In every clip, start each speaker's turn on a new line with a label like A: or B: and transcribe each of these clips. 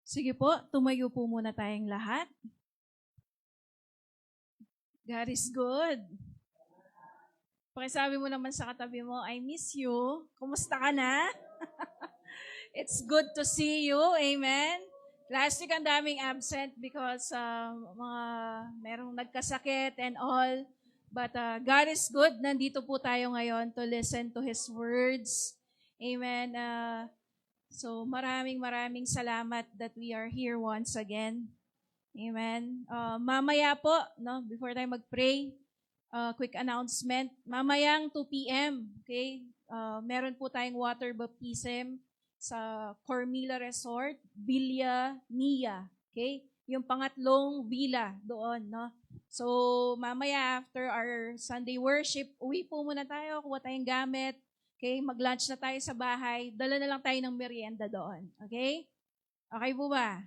A: Sige po, tumayo po muna tayong lahat. God is good. Pakisabi mo naman sa katabi mo, I miss you. Kumusta ka na? It's good to see you. Amen. Last week ang daming absent because merong nagkasakit and all. But God is good. Nandito po tayo ngayon to listen to His words. Amen. So maraming salamat that we are here once again. Amen. Mamaya po, no, before tayo mag-pray, quick announcement. Mamayang 2 p.m., okay? Meron po tayong water baptism sa Cormila Resort, Villa Nia, okay? Yung pangatlong villa doon, no? So, mamaya after our Sunday worship, uwi po muna tayo, kuha tayong gamit, okay? Mag-lunch na tayo sa bahay, dala na lang tayo ng merienda doon, okay? Okay po ba?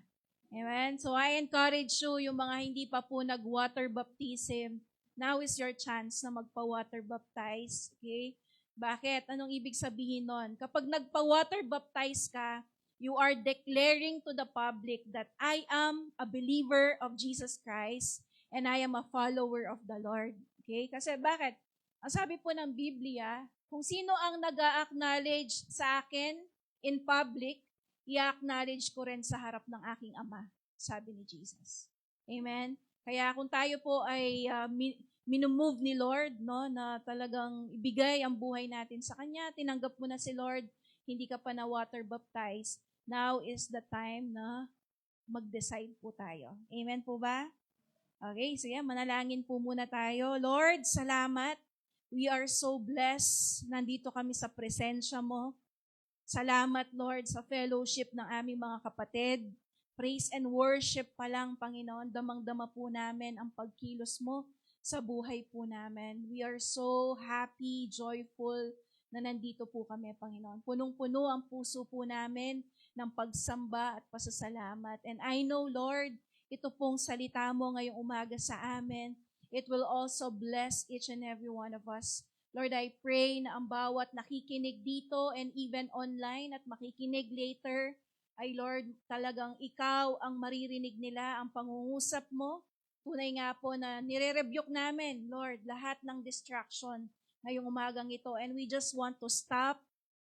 A: Amen? So, I encourage you, yung mga hindi pa po nag-water baptism, now is your chance na magpa-water baptize. Okay? Bakit? Anong ibig sabihin nun? Kapag nagpa-water baptize ka, you are declaring to the public that I am a believer of Jesus Christ and I am a follower of the Lord. Okay? Kasi bakit? Ang sabi po ng Biblia, kung sino ang nag-a-acknowledge sa akin in public, i-acknowledge ko rin sa harap ng aking Ama, sabi ni Jesus. Amen? Kaya kung tayo po ay minumove ni Lord, no, na talagang ibigay ang buhay natin sa Kanya, tinanggap mo na si Lord, hindi ka pa na water baptized, now is the time na mag-decide po tayo. Amen po ba? Okay, sige, manalangin po muna tayo. Lord, salamat. We are so blessed. Nandito kami sa presensya mo. Salamat, Lord, sa fellowship ng aming mga kapatid. Praise and worship pa lang, Panginoon. Damang-dama po namin ang pagkilos mo sa buhay po namin. We are so happy, joyful na nandito po kami, Panginoon. Punong-puno ang puso po namin ng pagsamba at pasasalamat. And I know, Lord, ito pong salita mo ngayong umaga sa amin. It will also bless each and every one of us. Lord, I pray na ang bawat nakikinig dito and even online at makikinig later, ay Lord, talagang ikaw ang maririnig nila, ang pangungusap mo. Tunay nga po na nire-rebuke namin, Lord, lahat ng distraction ngayong umagang ito. And we just want to stop,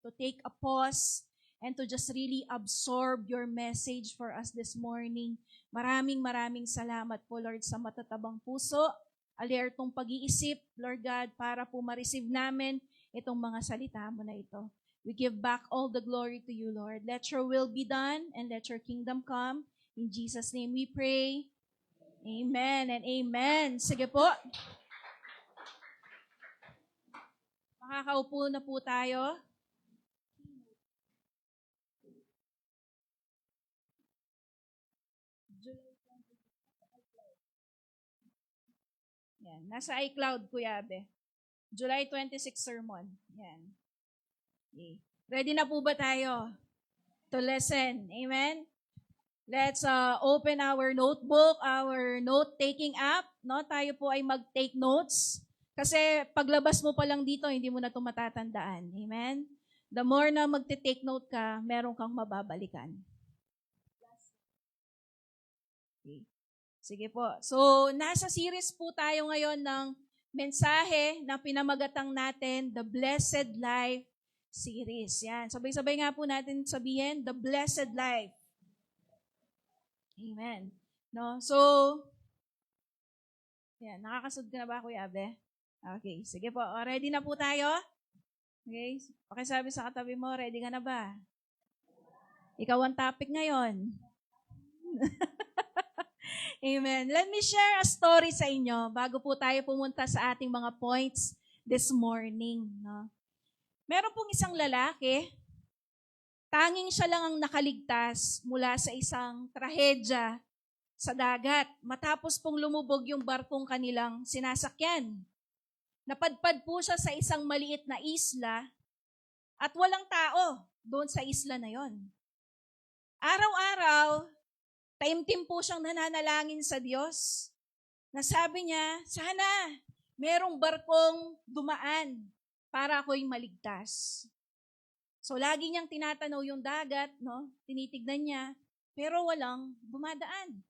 A: to take a pause, and to just really absorb your message for us this morning. Maraming salamat po, Lord, sa matatabang puso, alertong pag-iisip, Lord God, para po ma-receive namin itong mga salita mo na ito. We give back all the glory to you, Lord. Let your will be done and let your kingdom come. In Jesus' name we pray. Amen and amen. Sige po. Makakaupo na po tayo. Yan. Nasa iCloud, Kuya Abe. July 26 sermon. Yan. Okay. Ready na po ba tayo to listen? Amen? Let's open our notebook, our note-taking app. No? Tayo po ay mag-take notes. Kasi paglabas mo pa lang dito, hindi mo na ito matatandaan. Amen? The more na magte-take note ka, meron kang mababalikan. Okay. Sige po. So, nasa series po tayo ngayon ng mensahe na pinamagatang natin, The Blessed Life series. Yan. Sabay-sabay nga po natin sabihin, The Blessed Life. Amen. No? So, yan. Nakakasod ka na ba, Kuya Abe? Okay. Sige po. Ready na po tayo? Okay. Pakisabi sa katabi mo, ready ka na ba? Ikaw ang topic ngayon. Amen. Let me share a story sa inyo bago po tayo pumunta sa ating mga points this morning. No? Meron pong isang lalaki, tanging siya lang ang nakaligtas mula sa isang trahedya sa dagat matapos pong lumubog yung barkong kanilang sinasakyan. Napadpad po siya sa isang maliit na isla at walang tao doon sa isla na yon. Araw-araw, taimtim po siyang nananalangin sa Diyos na sabi niya, sana merong barkong dumaan para ako'y maligtas. So, lagi niyang tinatanaw yung dagat, no? Tinitignan niya, pero walang dumadaan.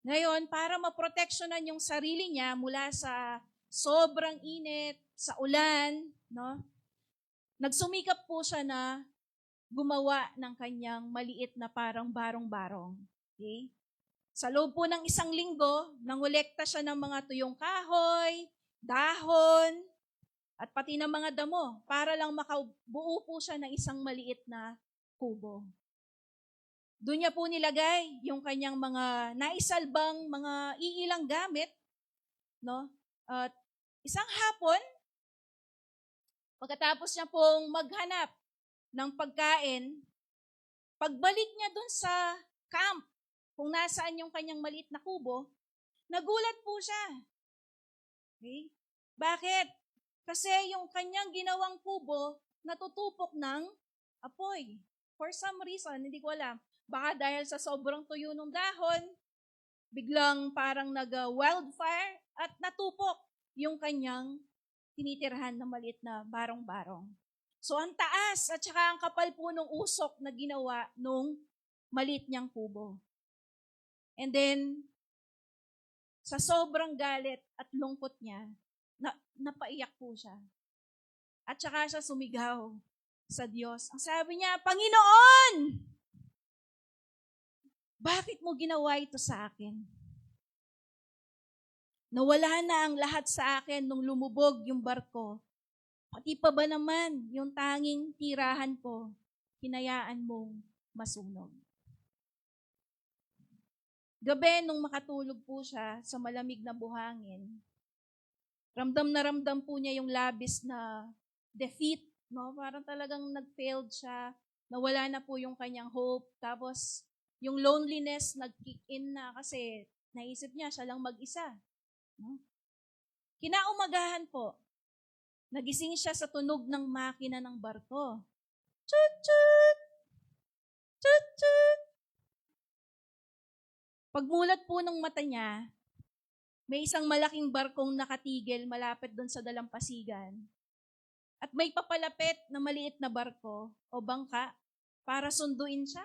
A: Ngayon, para maproteksyonan yung sarili niya mula sa sobrang init, sa ulan, no? Nagsumikap po siya na gumawa ng kanyang maliit na parang barong-barong. Okay? Sa loob po ng 1 linggo, nangolekta siya ng mga tuyong kahoy, dahon, at pati ng mga damo para lang makabuo po siya ng isang maliit na kubo. Doon niya po nilagay yung kanyang mga naisalbang mga iilang gamit, no? At isang hapon, pagkatapos niya pong maghanap ng pagkain, pagbalik niya doon sa camp, kung nasaan yung kanyang maliit na kubo, nagulat po siya. Okay? Bakit? Kasi yung kanyang ginawang kubo, natutupok ng apoy. For some reason, hindi ko alam. Baka dahil sa sobrang tuyo ng dahon, biglang parang nag-wildfire at natupok yung kanyang tinitirhan na maliit na barong-barong. So ang taas at saka ang kapal po ng usok na ginawa nung maliit niyang kubo. And then, sa sobrang galit at lungkot niya, napaiyak po siya. At saka siya sumigaw sa Diyos. Ang sabi niya, Panginoon! Bakit mo ginawa ito sa akin? Nawala na ang lahat sa akin nung lumubog yung barko. Pati pa ba naman yung tanging tirahan ko, hinayaan mong masunog. Gabi nung makatulog po siya sa malamig na buhangin, ramdam na ramdam po niya yung labis na defeat, no? Parang talagang nag-failed siya, nawala na po yung kanyang hope, tapos yung loneliness nag-kick in na kasi naisip niya siya lang mag-isa. No? Kinaumagahan po, nagising siya sa tunog ng makina ng barko. Chut-chut! Chut-chut! Pagmulat po ng mata niya, may isang malaking barkong nakatigil malapit doon sa dalampasigan. At may papalapit na maliit na barko o bangka para sunduin siya.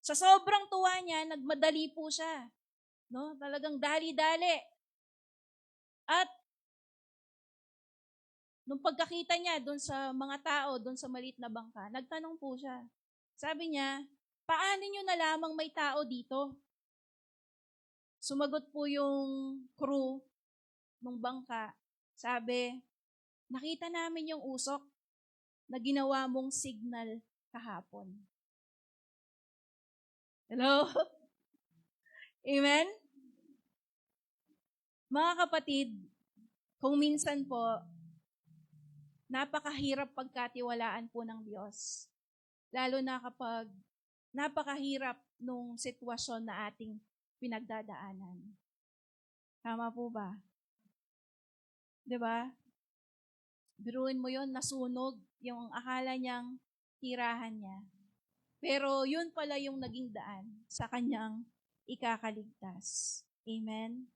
A: Sa sobrang tuwa niya, nagmadali po siya. No? Talagang dali-dali. At nung pagkakita niya doon sa mga tao, doon sa maliit na bangka, nagtanong po siya. Sabi niya, paano niyo na lamang may tao dito? Sumagot po yung crew ng bangka. Sabi, nakita namin yung usok na ginawa mong signal kahapon. Hello? Amen? Mga kapatid, kung minsan po, napakahirap pagkatiwalaan po ng Diyos. Lalo na kapag napakahirap nung sitwasyon na ating pinagdadaanan. Tama po ba? 'Di ba? Biruin mo yon, nasunog yung akala niyang tirahan niya. Pero yun pala yung naging daan sa kanyang ikakaligtas. Amen?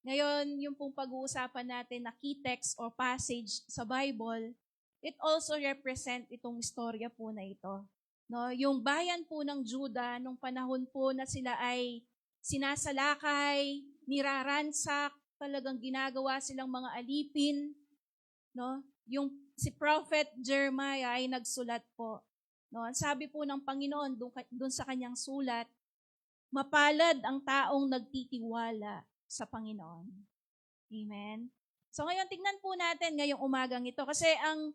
A: Ngayon, yung pong pag-uusapan natin na key text or passage sa Bible, it also represent itong istorya po na ito. No, yung bayan po ng Juda nung panahon po na sila ay sinasalakay, niraransak, talagang ginagawa silang mga alipin, no? Yung si Prophet Jeremiah ay nagsulat po. No, ang sabi po ng Panginoon doon sa kanyang sulat, mapalad ang taong nagtitiwala sa Panginoon. Amen? So ngayon, tignan po natin ngayong umagang ito. Kasi ang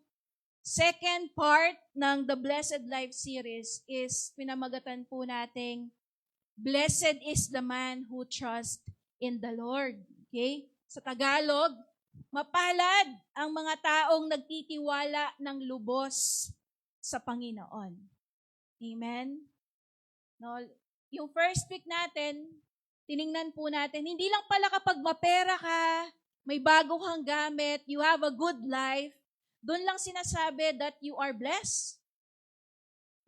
A: second part ng The Blessed Life series is pinamagatan po nating Blessed is the man who trusts in the Lord. Okay? Sa Tagalog, mapalad ang mga taong nagtitiwala ng lubos sa Panginoon. Amen? No, yung first week natin, tiningnan po natin, hindi lang pala kapag mapera ka, may bago kang gamit, you have a good life, doon lang sinasabi that you are blessed.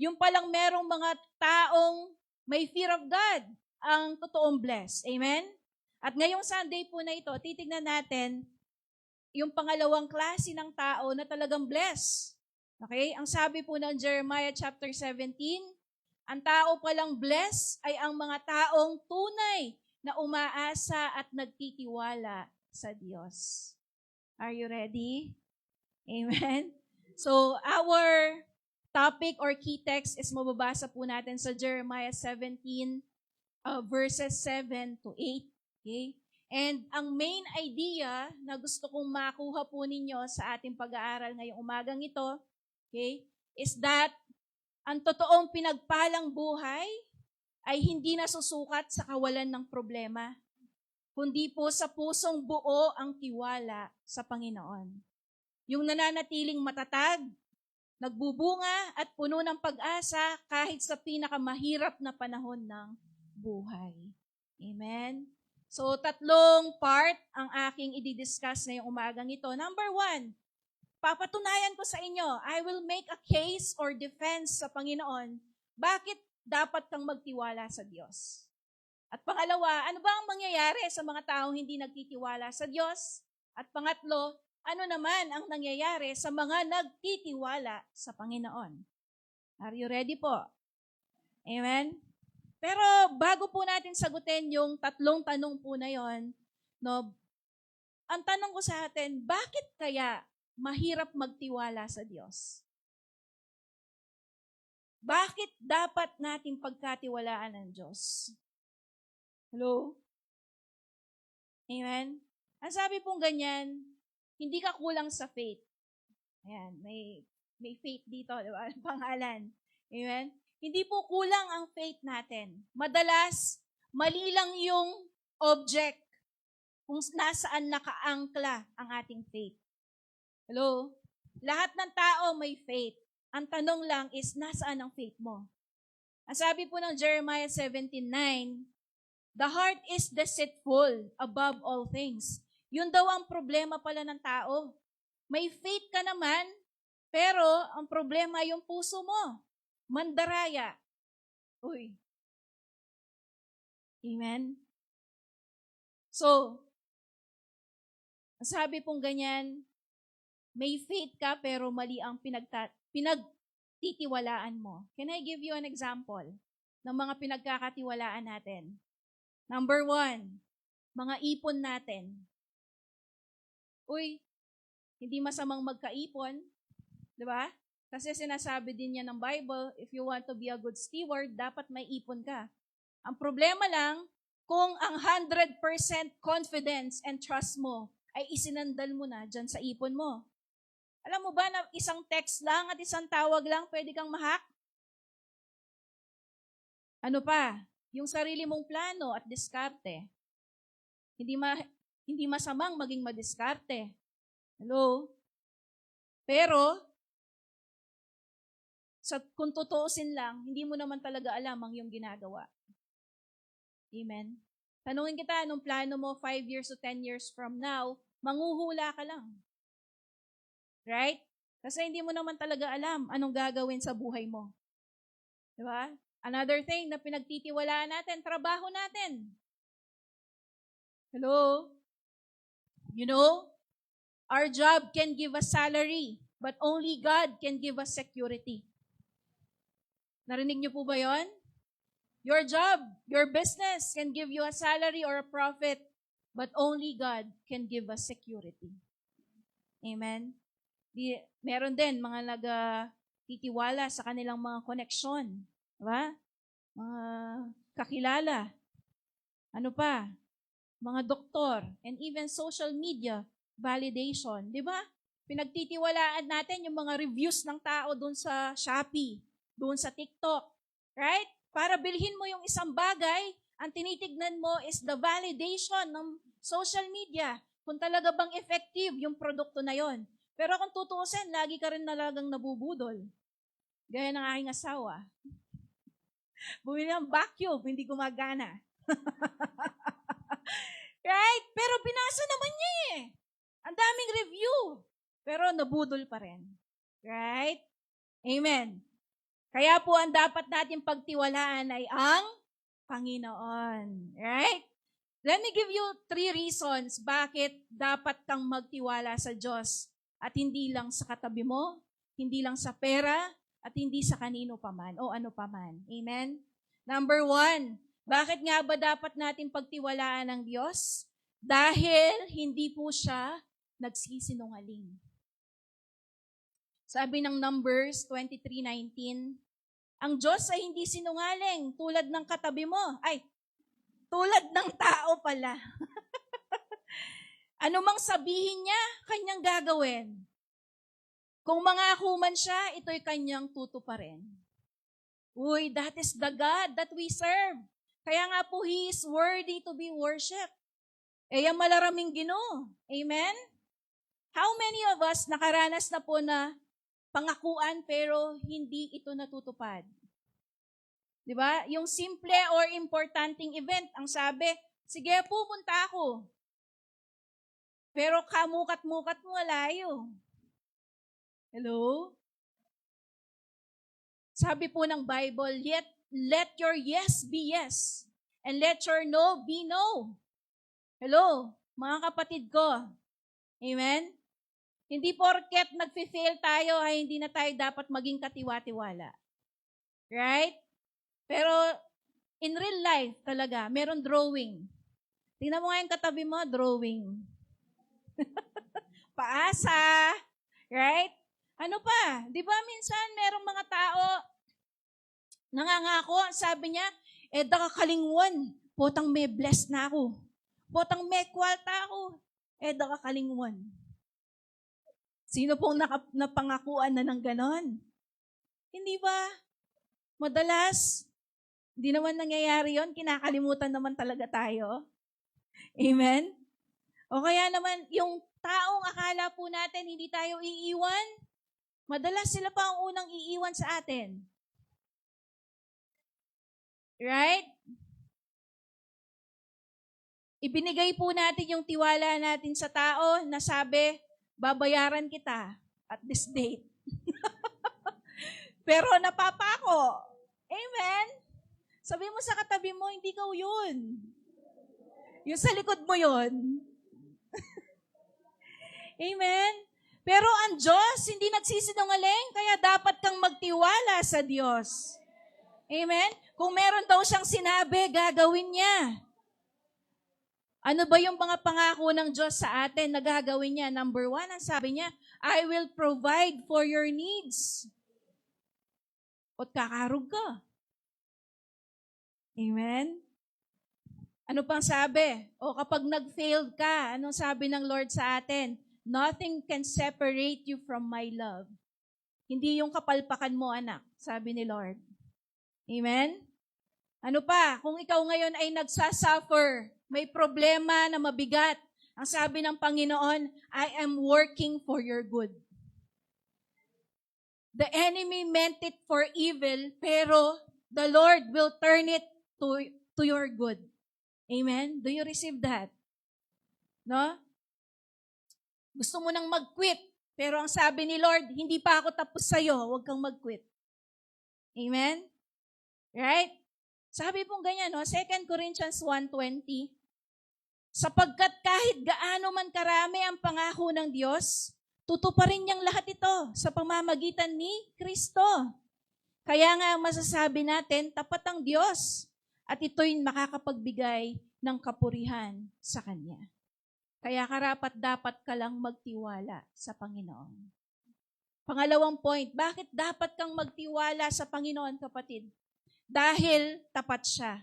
A: Yung palang merong mga taong may fear of God, ang totoong blessed. Amen? At ngayong Sunday po na ito, titignan natin yung pangalawang klase ng tao na talagang blessed. Okay? Ang sabi po ng Jeremiah chapter 17, Ang tao palang blessed ay ang mga taong tunay na umaasa at nagtitiwala sa Diyos. Are you ready? Amen? So, our topic or key text is mababasa po natin sa Jeremiah 17, verses 7 to 8. Okay? And ang main idea na gusto kong makuha po ninyo sa ating pag-aaral ngayong umagang ito, okay, is that ang totoong pinagpalang buhay ay hindi nasusukat sa kawalan ng problema, kundi po sa pusong buo ang tiwala sa Panginoon. Yung nananatiling matatag, nagbubunga at puno ng pag-asa kahit sa pinakamahirap na panahon ng buhay. Amen? So, 3 part ang aking i-discuss ngayong umagang ito. Number 1, papatunayan ko sa inyo, I will make a case or defense sa Panginoon, bakit dapat kang magtiwala sa Diyos. At pangalawa, ano ba ang mangyayari sa mga taong hindi nagtitiwala sa Diyos? At pangatlo, ano naman ang nangyayari sa mga nagtitiwala sa Panginoon? Are you ready po? Amen? Pero bago po natin sagutin yung 3 tanong po na yon, no, ang tanong ko sa atin, bakit kaya mahirap magtiwala sa Diyos? Bakit dapat nating pagkatiwalaan ng Diyos? Hello? Amen? Ang sabi pong ganyan, hindi ka kulang sa faith. Ayan, may faith dito, di ba? Pangalan. Amen? Hindi po kulang ang faith natin. Madalas, mali lang yung object kung nasaan nakaangkla ang ating faith. Hello? Lahat ng tao may faith. Ang tanong lang is, nasaan ang faith mo? Ang sabi po ng Jeremiah 17:9, the heart is deceitful above all things. Yun daw ang problema pala ng tao. May faith ka naman, pero ang problema yung puso mo. Mandaraya. Uy. Amen? So, sabi pong ganyan, may faith ka pero mali ang pinagtitiwalaan mo. Can I give you an example ng mga pinagkakatiwalaan natin? Number 1, mga ipon natin. Uy, hindi masamang magkaipon, di ba? Kasi sinasabi din niya ng Bible, if you want to be a good steward, dapat may ipon ka. Ang problema lang, kung ang 100% confidence and trust mo ay isinandal mo na dyan sa ipon mo. Alam mo ba na isang text lang at isang tawag lang pwede kang ma-hack? Ano pa? Yung sarili mong plano at diskarte. Hindi masamang maging madiskarte. Hello? Pero, kung tutuusin lang, hindi mo naman talaga alam ang iyong ginagawa. Amen? Tanungin kita, anong plano mo 5 years to 10 years from now, manghuhula ka lang. Right? Kasi hindi mo naman talaga alam anong gagawin sa buhay mo. Diba? Another thing na pinagtitiwalaan natin, trabaho natin. Hello? You know, our job can give us salary, but only God can give us security. Narinig niyo po ba yon? Your job, your business can give you a salary or a profit, but only God can give us security. Amen? Meron din mga nagtitiwala sa kanilang mga koneksyon. Diba? Mga kakilala. Ano pa? Mga doktor. And even social media validation. Diba? Pinagtitiwalaan natin yung mga reviews ng tao doon sa Shopee, doon sa TikTok. Right? Para bilhin mo yung isang bagay, ang tinitignan mo is the validation ng social media. Kung talaga bang effective yung produkto na yon. Pero kung tutuusin, lagi ka rin nalagang nabubudol. Gaya ng aking asawa. Bumili ng vacuum, hindi gumagana. Right? Pero binasa naman niya eh. Ang daming review. Pero nabudol pa rin. Right? Amen. Kaya po ang dapat natin pagtiwalaan ay ang Panginoon. Right? Let me give you 3 reasons bakit dapat kang magtiwala sa Diyos. At hindi lang sa katabi mo, hindi lang sa pera, at hindi sa kanino paman o ano paman. Amen? Number 1, bakit nga ba dapat natin pagtiwalaan ng Diyos? Dahil hindi po siya nagsisinungaling. Sabi ng Numbers 23:19, ang Diyos ay hindi sinungaling tulad ng katabi mo. Ay, tulad ng tao pala. Ano mang sabihin niya, kanyang gagawin. Kung mangako man siya, ito'y kanyang tutuparin. Uy, that is the God that we serve. Kaya nga po, He is worthy to be worshipped. Ang malaraming Ginoo. Amen? How many of us nakaranas na po na pangakuan pero hindi ito natutupad? Di ba? Yung simple or importanteng event, ang sabi, sige, pupunta ako. Pero kamukat-mukat mo, layo. Hello? Sabi po ng Bible, let your yes be yes, and let your no be no. Hello, mga kapatid ko. Amen? Hindi porket nagfi-fail tayo ay hindi na tayo dapat maging katiwa-tiwala. Right? Pero in real life talaga, meron drawing. Tingnan mo nga yung katabi mo, drawing. Paasa. Right? Ano pa? Di ba minsan merong mga tao nangangako, sabi niya, dakakalingwan, potang may bless na ako. Potang may kwalta ako, dakakalingwan. Sino pong napangakuan na ng ganon? Hindi ba? Madalas, hindi naman nangyayari yon, kinakalimutan naman talaga tayo. Amen? O kaya naman, yung taong akala po natin hindi tayo iiwan, madalas sila pa ang unang iiwan sa atin. Right? Ibinigay po natin yung tiwala natin sa tao na sabi, babayaran kita at this date. Pero napapako. Amen? Sabi mo sa katabi mo, hindi ka yun. Yung sa likod mo yun. Amen? Pero ang Diyos, hindi nagsisinungaling, kaya dapat kang magtiwala sa Diyos. Amen? Kung meron daw siyang sinabi, gagawin niya. Ano ba yung mga pangako ng Diyos sa atin na gagawin niya? Number 1, ang sabi niya, I will provide for your needs. At kakarog ka. Amen? Ano pang sabi? O kapag nag-failed ka, anong sabi ng Lord sa atin? Nothing can separate you from my love. Hindi yung kapalpakan mo, anak, sabi ni Lord. Amen? Ano pa? Kung ikaw ngayon ay nagsasuffer, may problema na mabigat, ang sabi ng Panginoon, I am working for your good. The enemy meant it for evil, pero the Lord will turn it to your good. Amen? Do you receive that? No? Gusto mo nang mag-quit, pero ang sabi ni Lord, hindi pa ako tapos sa'yo, huwag kang mag-quit. Amen? Right? Sabi pong ganyan, no? 2 Corinthians 1:20, sapagkat kahit gaano man karami ang pangako ng Diyos, tutuparin niyang lahat ito sa pamamagitan ni Kristo. Kaya nga masasabi natin, tapat ang Diyos at ito'y makakapagbigay ng kapurihan sa Kanya. Kaya karapat-dapat ka lang magtiwala sa Panginoon. Pangalawang point, bakit dapat kang magtiwala sa Panginoon, kapatid? Dahil tapat siya.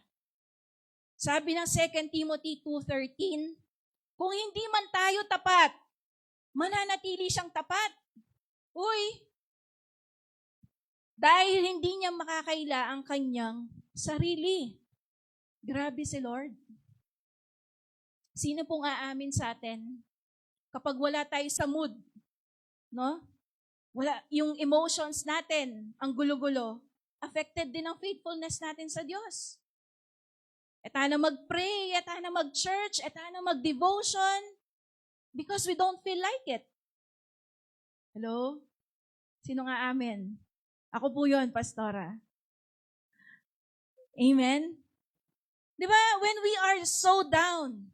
A: Sabi ng 2 Timothy 2:13, kung hindi man tayo tapat, mananatili siyang tapat. Uy! Dahil hindi niya makakaila ang kanyang sarili. Grabe si Lord. Sino pong aamin sa atin kapag wala tayo sa mood? No? Wala, yung emotions natin, ang gulo-gulo, affected din ang faithfulness natin sa Diyos. Eta na mag-pray, eta na mag-church, eta na mag-devotion, because we don't feel like it. Hello? Sino nga amen? Ako po yun, Pastora. Amen? Di ba, when we are so down,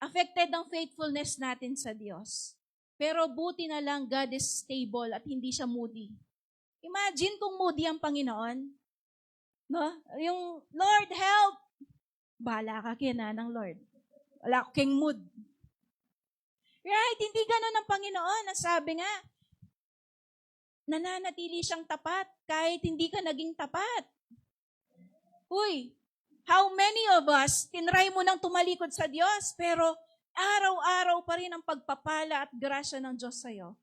A: affected ang faithfulness natin sa Diyos. Pero buti na lang, God is stable at hindi siya moody. Imagine kung moody ang Panginoon. No? Yung, Lord, help! Bahala ka kina ng Lord. Wala king mood. Right? Hindi ganun ang Panginoon. Ang sabi nga, nananatili siyang tapat kahit hindi ka naging tapat. Uy, how many of us, tinry mo nang tumalikod sa Diyos, pero araw-araw pa rin ang pagpapala at grasya ng Diyos sa'yo.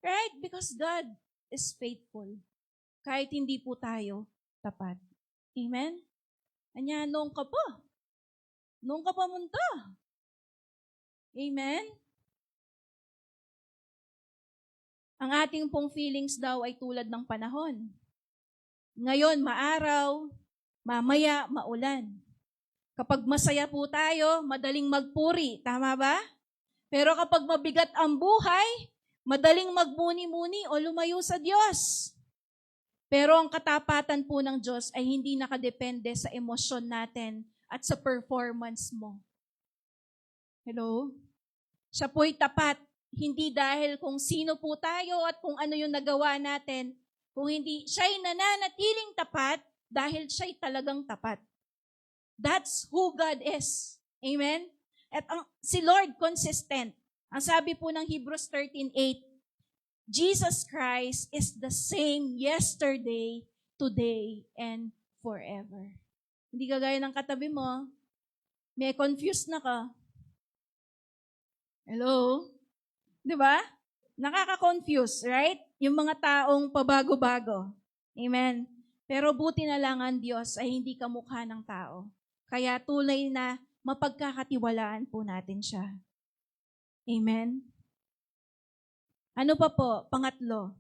A: Right? Because God is faithful. Kahit hindi po tayo tapat. Amen? Anya, noong ka pa munta. Amen? Ang ating pong feelings daw ay tulad ng panahon. Ngayon, maaraw, mamaya, maulan. Kapag masaya po tayo, madaling magpuri. Tama ba? Pero kapag mabigat ang buhay, madaling magmuni-muni o lumayo sa Diyos. Pero ang katapatan po ng Diyos ay hindi nakadepende sa emosyon natin at sa performance mo. Hello? Siya po'y tapat. Hindi dahil kung sino po tayo at kung ano yung nagawa natin, kung hindi siya'y nananatiling tapat dahil siya'y talagang tapat. That's who God is. Amen? At si Lord consistent. Ang sabi po ng Hebrews 13:8, Jesus Christ is the same yesterday, today, and forever. Hindi kagaya ng katabi mo, may confused na ka. Hello? Di ba? Nakaka-confuse, right? Yung mga taong pabago-bago. Amen? Pero buti na lang ang Diyos ay hindi kamukha ng tao. Kaya tulay na mapagkakatiwalaan po natin siya. Amen? Ano pa po? Pangatlo.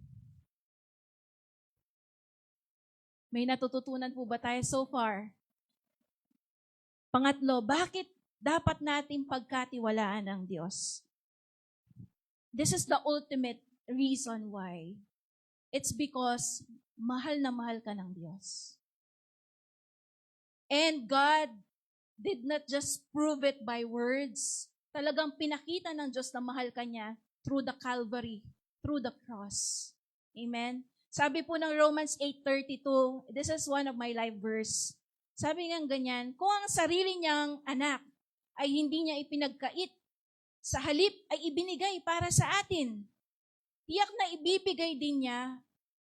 A: May natututunan po ba tayo so far? Pangatlo, bakit dapat natin pagkatiwalaan ang Diyos? This is the ultimate reason why. It's because mahal na mahal ka ng Diyos. And God did not just prove it by words. Talagang pinakita ng Diyos na mahal ka niya through the Calvary, through the cross. Amen? Sabi po ng Romans 8:32, this is one of my life verse. Sabi nga ganyan, kung ang sarili niyang anak ay hindi niya ipinagkait, sa halip ay ibinigay para sa atin, tiyak na ibibigay din niya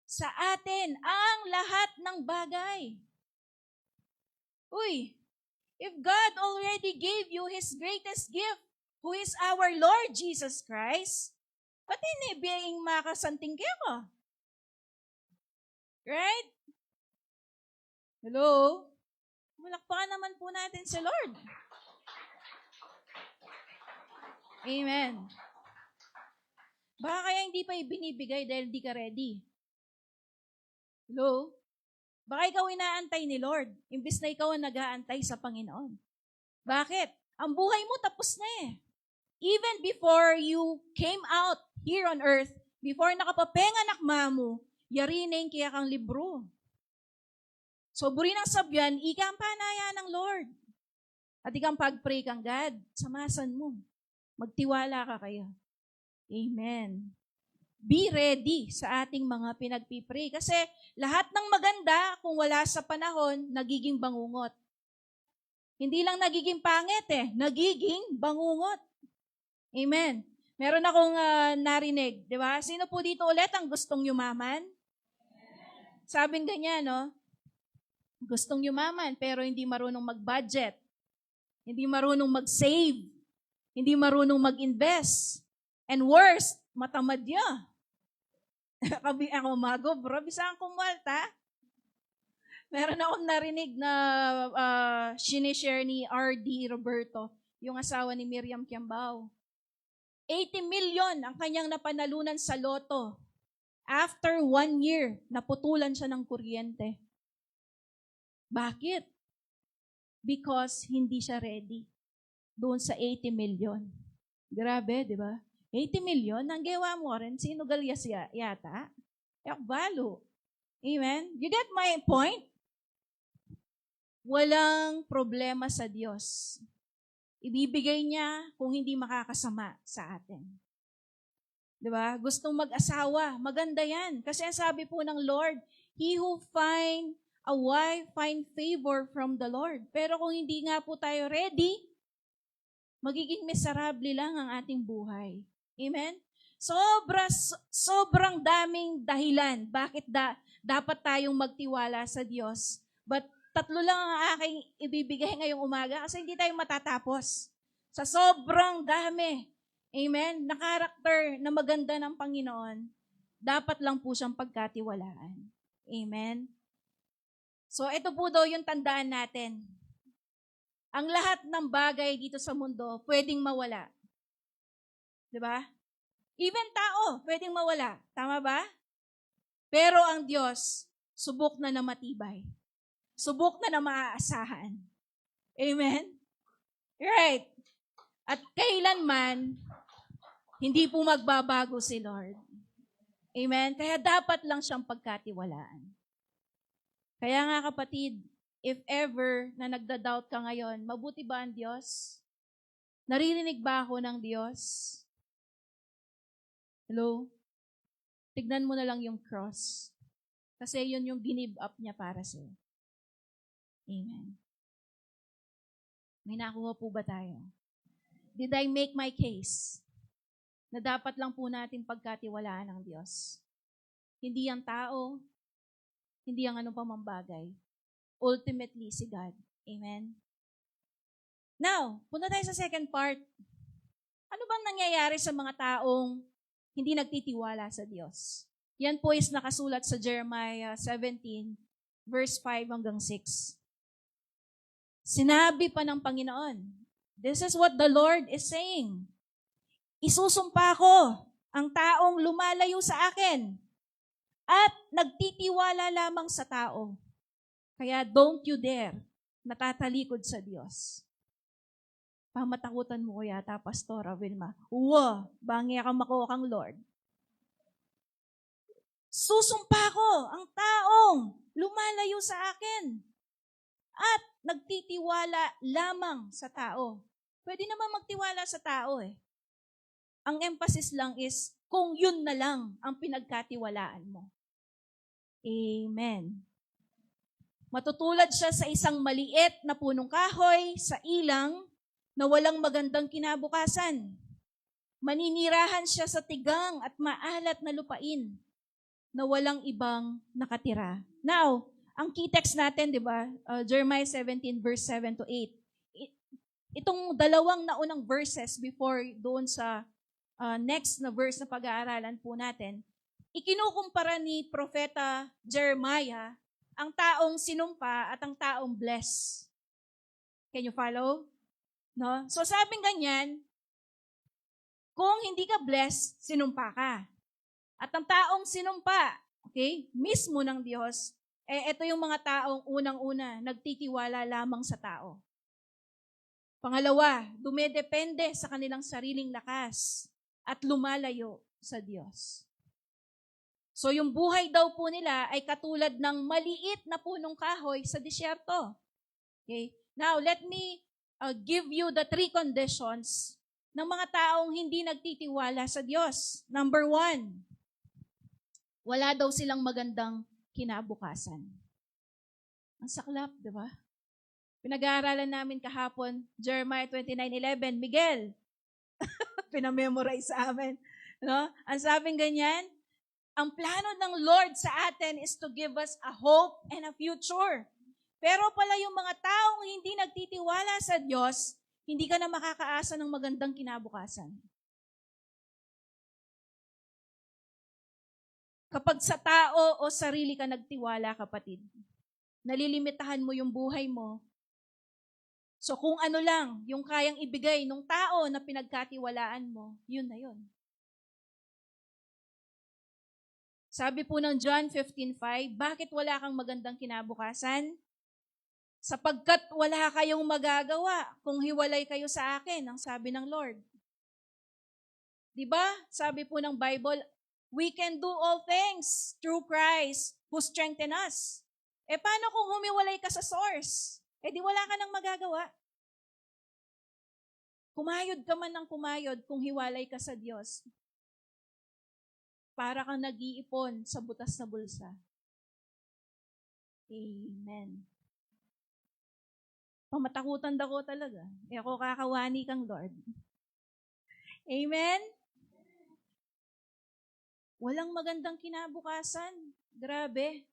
A: sa atin ang lahat ng bagay. Uy, if God already gave you His greatest gift, who is our Lord Jesus Christ, ba't inibiyang makasanting ka? Right? Hello? Malakpakan naman po natin si Lord. Amen. Baka kaya hindi pa ibinibigay dahil di ka ready. Hello? Baka ikaw inaantay ni Lord, imbis na ikaw ang nag-aantay sa Panginoon. Bakit? Ang buhay mo tapos na eh. Even before you came out here on earth, before nakapapenganak mo, yari na yung kaya kang libro. So, buri ng sabyan, ika ang panaya ng Lord. At ikang pag-pray kang God, samasan mo. Magtiwala ka kayo. Amen. Be ready sa ating mga pinagpipray. Kasi lahat ng maganda, kung wala sa panahon, nagiging bangungot. Hindi lang nagiging pangit nagiging bangungot. Amen. Meron akong narinig, di ba? Sino po dito ulit ang gustong yumaman? Sabing ganyan, no? Gustong yumaman, pero hindi marunong mag-budget. Hindi marunong mag-save. Hindi marunong mag-invest. And worst, matamad niya. Kabi ako bro, bisang kumalta. Meron akong narinig na sinishare ni R.D. Roberto, yung asawa ni Miriam Kiambao. 80 million ang kanyang napanalunan sa loto. After 1 year, naputulan siya ng kuryente. Bakit? Because hindi siya ready doon sa 80 million. Grabe, di ba? 80 million, ang gawa mo rin, sinugalyas yata. Balo. Amen? You get my point? Walang problema sa Diyos. Ibibigay niya kung hindi makakasama sa atin. 'Di ba? Gustong mag-asawa. Maganda yan. Kasi ang sabi po ng Lord, he who find a wife find favor from the Lord. Pero kung hindi nga po tayo ready, magiging miserable lang ang ating buhay. Amen? Sobrang daming dahilan bakit dapat tayong magtiwala sa Diyos. But tatlo lang ang aking ibibigay ngayong umaga kasi hindi tayo matatapos. Sa sobrang dami, amen, na karakter na maganda ng Panginoon, dapat lang po siyang pagkatiwalaan. Amen? So, ito po daw yung tandaan natin. Ang lahat ng bagay dito sa mundo, pwedeng mawala. Diba? Even tao, pwedeng mawala. Tama ba? Pero ang Diyos, subok na matibay. Subok na maaasahan. Amen? Right. At kailanman, hindi po magbabago si Lord. Amen? Kaya dapat lang siyang pagkatiwalaan. Kaya nga kapatid, if ever na nagda-doubt ka ngayon, mabuti ba ang Diyos? Naririnig ba ako ng Diyos? Hello? Tignan mo na lang yung cross. Kasi yun yung give up niya para sa'yo. Amen. May nakuha po ba tayo? Did I make my case? Na dapat lang po natin pagkatiwalaan ng Diyos. Hindi ang tao, hindi ang ano pa mang bagay. Ultimately, si God. Amen? Now, punta tayo sa second part. Ano bang nangyayari sa mga taong hindi nagtitiwala sa Diyos? Yan po is nakasulat sa Jeremiah 17, verse 5 hanggang 6. Sinabi pa ng Panginoon, this is what the Lord is saying. Isusumpa ko ang taong lumalayo sa akin at nagtitiwala lamang sa tao. Kaya don't you dare natatalikod sa Diyos. Pamatakutan mo ko yata, Pastora Vilma. Uwa, bangi ka makuha kang Lord. Susumpa ko ang taong lumalayo sa akin at nagtitiwala lamang sa tao. Pwede naman magtiwala sa tao eh. Ang emphasis lang is kung yun na lang ang pinagkatiwalaan mo. Amen. Matutulad siya sa isang maliit na punong kahoy sa ilang na walang magandang kinabukasan. Maninirahan siya sa tigang at maalat na lupain na walang ibang nakatira. Now, ang key text natin, di ba? Jeremiah 17 verse 7 to 8. Itong dalawang naunang verses before doon sa next na verse na pag-aaralan po natin, ikinukumpara ni Propeta Jeremiah ang taong sinumpa at ang taong bless. Can you follow? No? So sabing ganyan, kung hindi ka blessed, sinumpa ka. At ang taong sinumpa, okay, mismo ng Diyos, ito yung mga taong unang-una, nagtitiwala lamang sa tao. Pangalawa, dumedepende sa kanilang sariling lakas at lumalayo sa Diyos. So yung buhay daw po nila ay katulad ng maliit na punong kahoy sa disyerto. Okay? Now, let me give you the 3 conditions ng mga taong hindi nagtitiwala sa Diyos. Number 1, wala daw silang magandang kinabukasan. Ang saklap, di ba? Pinag-aaralan namin kahapon, Jeremiah 29:11, Miguel, pinamemorize sa amin. No? Ang sabing ganyan, ang plano ng Lord sa atin is to give us a hope and a future. Pero pala yung mga taong hindi nagtitiwala sa Diyos, hindi ka na makakaasa ng magandang kinabukasan. Kapag sa tao o sarili ka nagtiwala, kapatid, nalilimitahan mo yung buhay mo. So kung ano lang yung kayang ibigay ng tao na pinagkatiwalaan mo, yun na yun. Sabi po ng John 15:5, bakit wala kang magandang kinabukasan? Sapagkat wala kayong magagawa kung hiwalay kayo sa akin, ang sabi ng Lord. Diba? Sabi po ng Bible, we can do all things through Christ who strengthen us. Paano kung humiwalay ka sa source? Di wala ka nang magagawa. Kumayod ka man ng kumayod kung hiwalay ka sa Diyos. para kang nag-iipon sa butas na bulsa. Amen. Pamatakutan ako talaga. Ako kakawani kang Lord. Amen? Walang magandang kinabukasan. Grabe.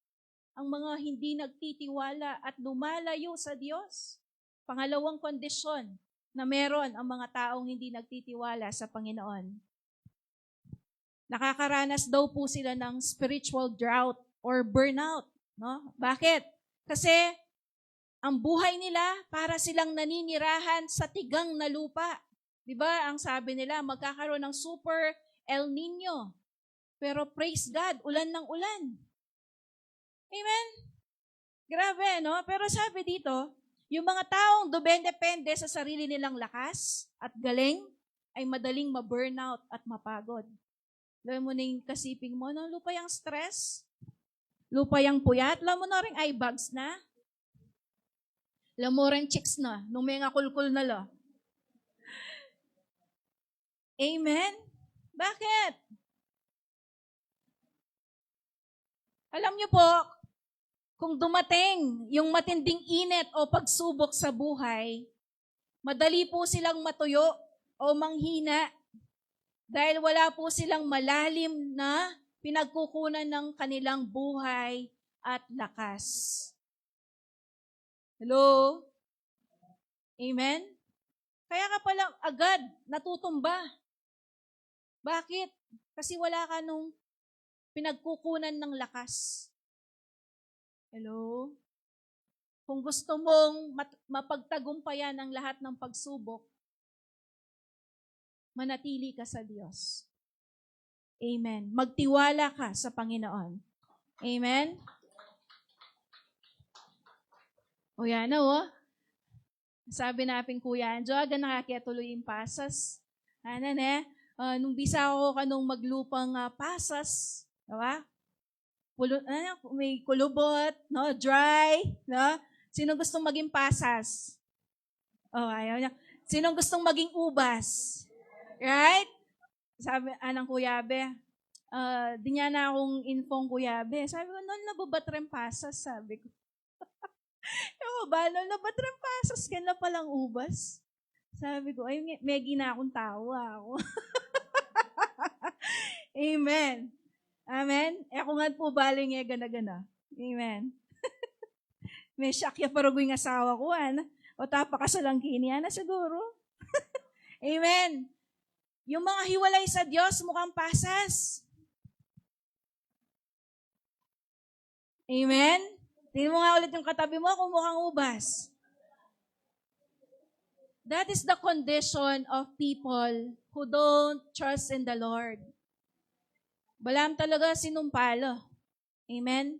A: Ang mga hindi nagtitiwala at lumalayo sa Diyos. Pangalawang kondisyon na meron ang mga taong hindi nagtitiwala sa Panginoon. Nakakaranas daw po sila ng spiritual drought or burnout. No? Bakit? Kasi ang buhay nila para silang naninirahan sa tigang na lupa. 'Di ba? Ang sabi nila, magkakaroon ng super El Nino. Pero praise God, ulan ng ulan. Amen? Grabe, no? Pero sabi dito, yung mga taong depende sa sarili nilang lakas at galing ay madaling ma-burnout at mapagod. Alam mo na yung kasiping mo, no? Lupa yung stress, lupa yung puyat, alam mo na rin eye bags na, alam mo rin chicks na, nung may nga kulkul na la. Amen? Bakit? Alam niyo po, kung dumating yung matinding init o pagsubok sa buhay, madali po silang matuyo o manghina dahil wala po silang malalim na pinagkukunan ng kanilang buhay at lakas. Hello? Amen? Kaya ka palang agad natutumba. Bakit? Kasi wala ka nung pinagkukunan ng lakas. Hello? Kung gusto mong mapagtagumpayan ang lahat ng pagsubok, manatili ka sa Diyos. Amen. Magtiwala ka sa Panginoon. Amen? O yan na, oh. Sabi natin, Kuya Anjo, aga nakakituloy yung pasas. Ano ne? Nung bisa ako kanong maglupang pasas, diba? May kulubot, no? Dry, no? Sino gustong maging pasas? Oh, ayaw niya. Sino gustong maging ubas? Right? Sabi, anang Kuya Be, di niya na akong infong Kuya Be. Sabi ko, noon nababat rin pasas, sabi ko. Ewan ba, noon nababat rin pasas, kaya na palang ubas. Sabi ko, ay, may gina akong tawa ako. Amen. Amen? Ako nga po baling gana-gana. Amen. May syakya parogoy ng asawa ko, o tapakasalang kini, na siguro. Amen. Yung mga hiwalay sa Diyos, mukhang pasas. Amen? Tingnan mo nga ulit yung katabi mo kung mukhang ubas. That is the condition of people who don't trust in the Lord. Balam talaga sinumpalo. Amen?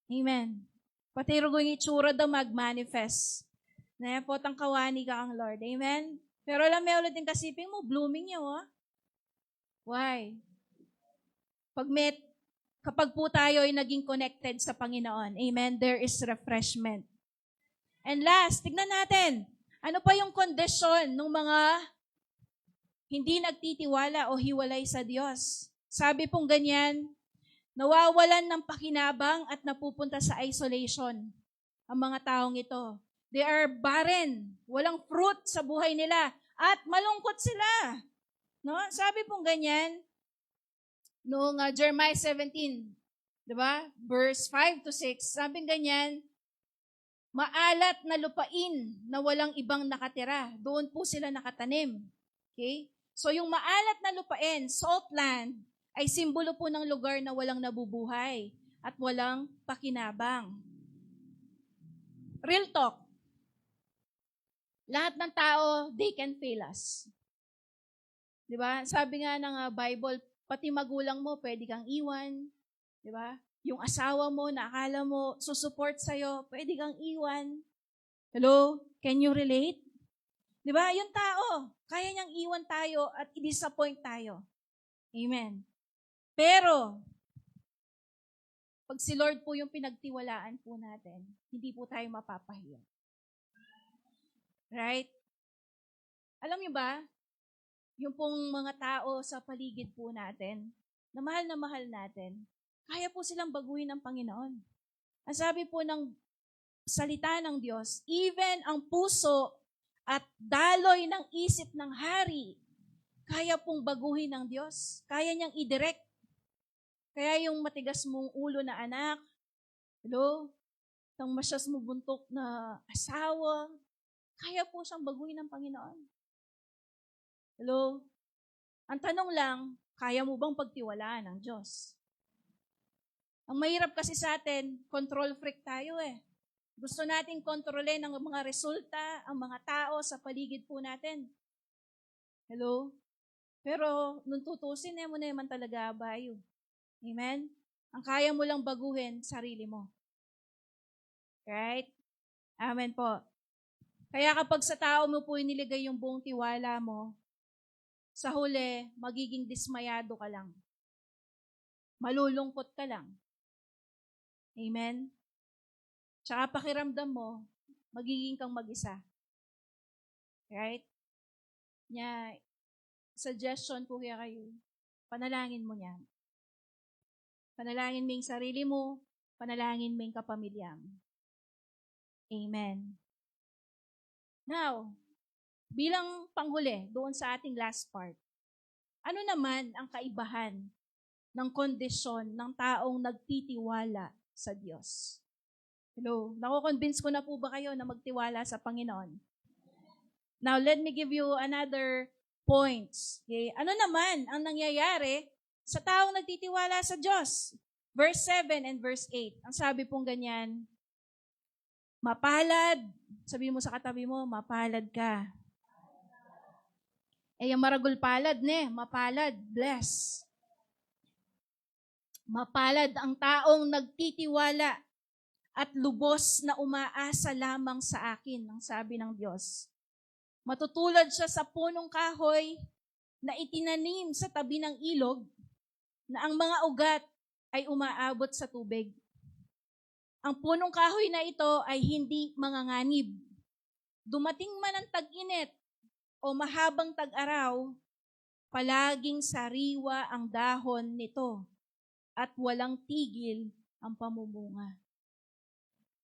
A: Amen. Pati rugo yung itsura daw mag-manifest. Na potang kawani ka ang Lord. Amen? Pero alam mo ulit yung kasiping mo, blooming niya, oh. Why? Kapag po tayo ay naging connected sa Panginoon, amen, there is refreshment. And last, tignan natin, ano pa yung condition ng mga hindi nagtitiwala o hiwalay sa Diyos? Sabi pong ganyan, nawawalan ng pakinabang at napupunta sa isolation ang mga taong ito. They are barren, walang fruit sa buhay nila, at malungkot sila. No? Sabi pong ganyan, noong Jeremiah 17, di ba? Verse 5 to 6, sabi ganyan, maalat na lupain na walang ibang nakatira. Doon po sila nakatanim. Okay? So yung maalat na lupain, salt land, ay simbolo po ng lugar na walang nabubuhay at walang pakinabang. Real talk. Lahat ng tao, they can fail us. Di ba? Sabi nga ng Bible, pati magulang mo, pwede kang iwan. Di ba? Yung asawa mo, na akala mo, susupport sa'yo, pwede kang iwan. Hello? Can you relate? Di ba? Yung tao, kaya niyang iwan tayo at i-disappoint tayo. Amen. Pero, pag si Lord po yung pinagtiwalaan po natin, hindi po tayo mapapahiya. Right? Alam niyo ba, yung pong mga tao sa paligid po natin, na mahal natin, kaya po silang baguhin ng Panginoon. Ang sabi po ng salita ng Diyos, even ang puso at daloy ng isip ng hari, kaya pong baguhin ng Diyos. Kaya niyang i-direct. Kaya yung matigas mong ulo na anak, hello, itong masyas mo buntok na asawa, kaya po siyang baguhin ng Panginoon. Hello? Ang tanong lang, kaya mo bang pagtiwalaan ng Diyos? Ang mahirap kasi sa atin, control freak tayo eh. Gusto nating kontrolin ang mga resulta, ang mga tao sa paligid po natin. Hello? Pero nung tutusin mo na naman talaga bayo. Amen? Ang kaya mo lang baguhin, sarili mo. Right? Amen po. Kaya kapag sa tao mo po iniligay yung buong tiwala mo, sa huli, magiging dismayado ka lang. Malulungkot ka lang. Amen? Tsaka pakiramdam mo, magiging kang mag-isa. Right? Suggestion po kaya kayo, panalangin mo niyan. Panalangin mo yung sarili mo, panalangin mo yung kapamilya mo. Amen. Now, bilang panghuli, doon sa ating last part, ano naman ang kaibahan ng kondisyon ng taong nagtitiwala sa Diyos? Hello? Nako-convince ko na po ba kayo na magtiwala sa Panginoon? Now, let me give you another points. Okay? Ano naman ang nangyayari sa taong nagtitiwala sa Diyos? Verse 7 and verse 8. Ang sabi pong ganyan, mapalad. Sabi mo sa katabi mo, mapalad ka. Yung maragul palad mapalad, bless. Mapalad ang taong nagtitiwala at lubos na umaasa lamang sa akin, ang sabi ng Diyos. Matutulad siya sa punong kahoy na itinanim sa tabi ng ilog na ang mga ugat ay umaabot sa tubig. Ang punong kahoy na ito ay hindi manganganib. Dumating man ang tag-init o mahabang tag-araw, palaging sariwa ang dahon nito at walang tigil ang pamumunga.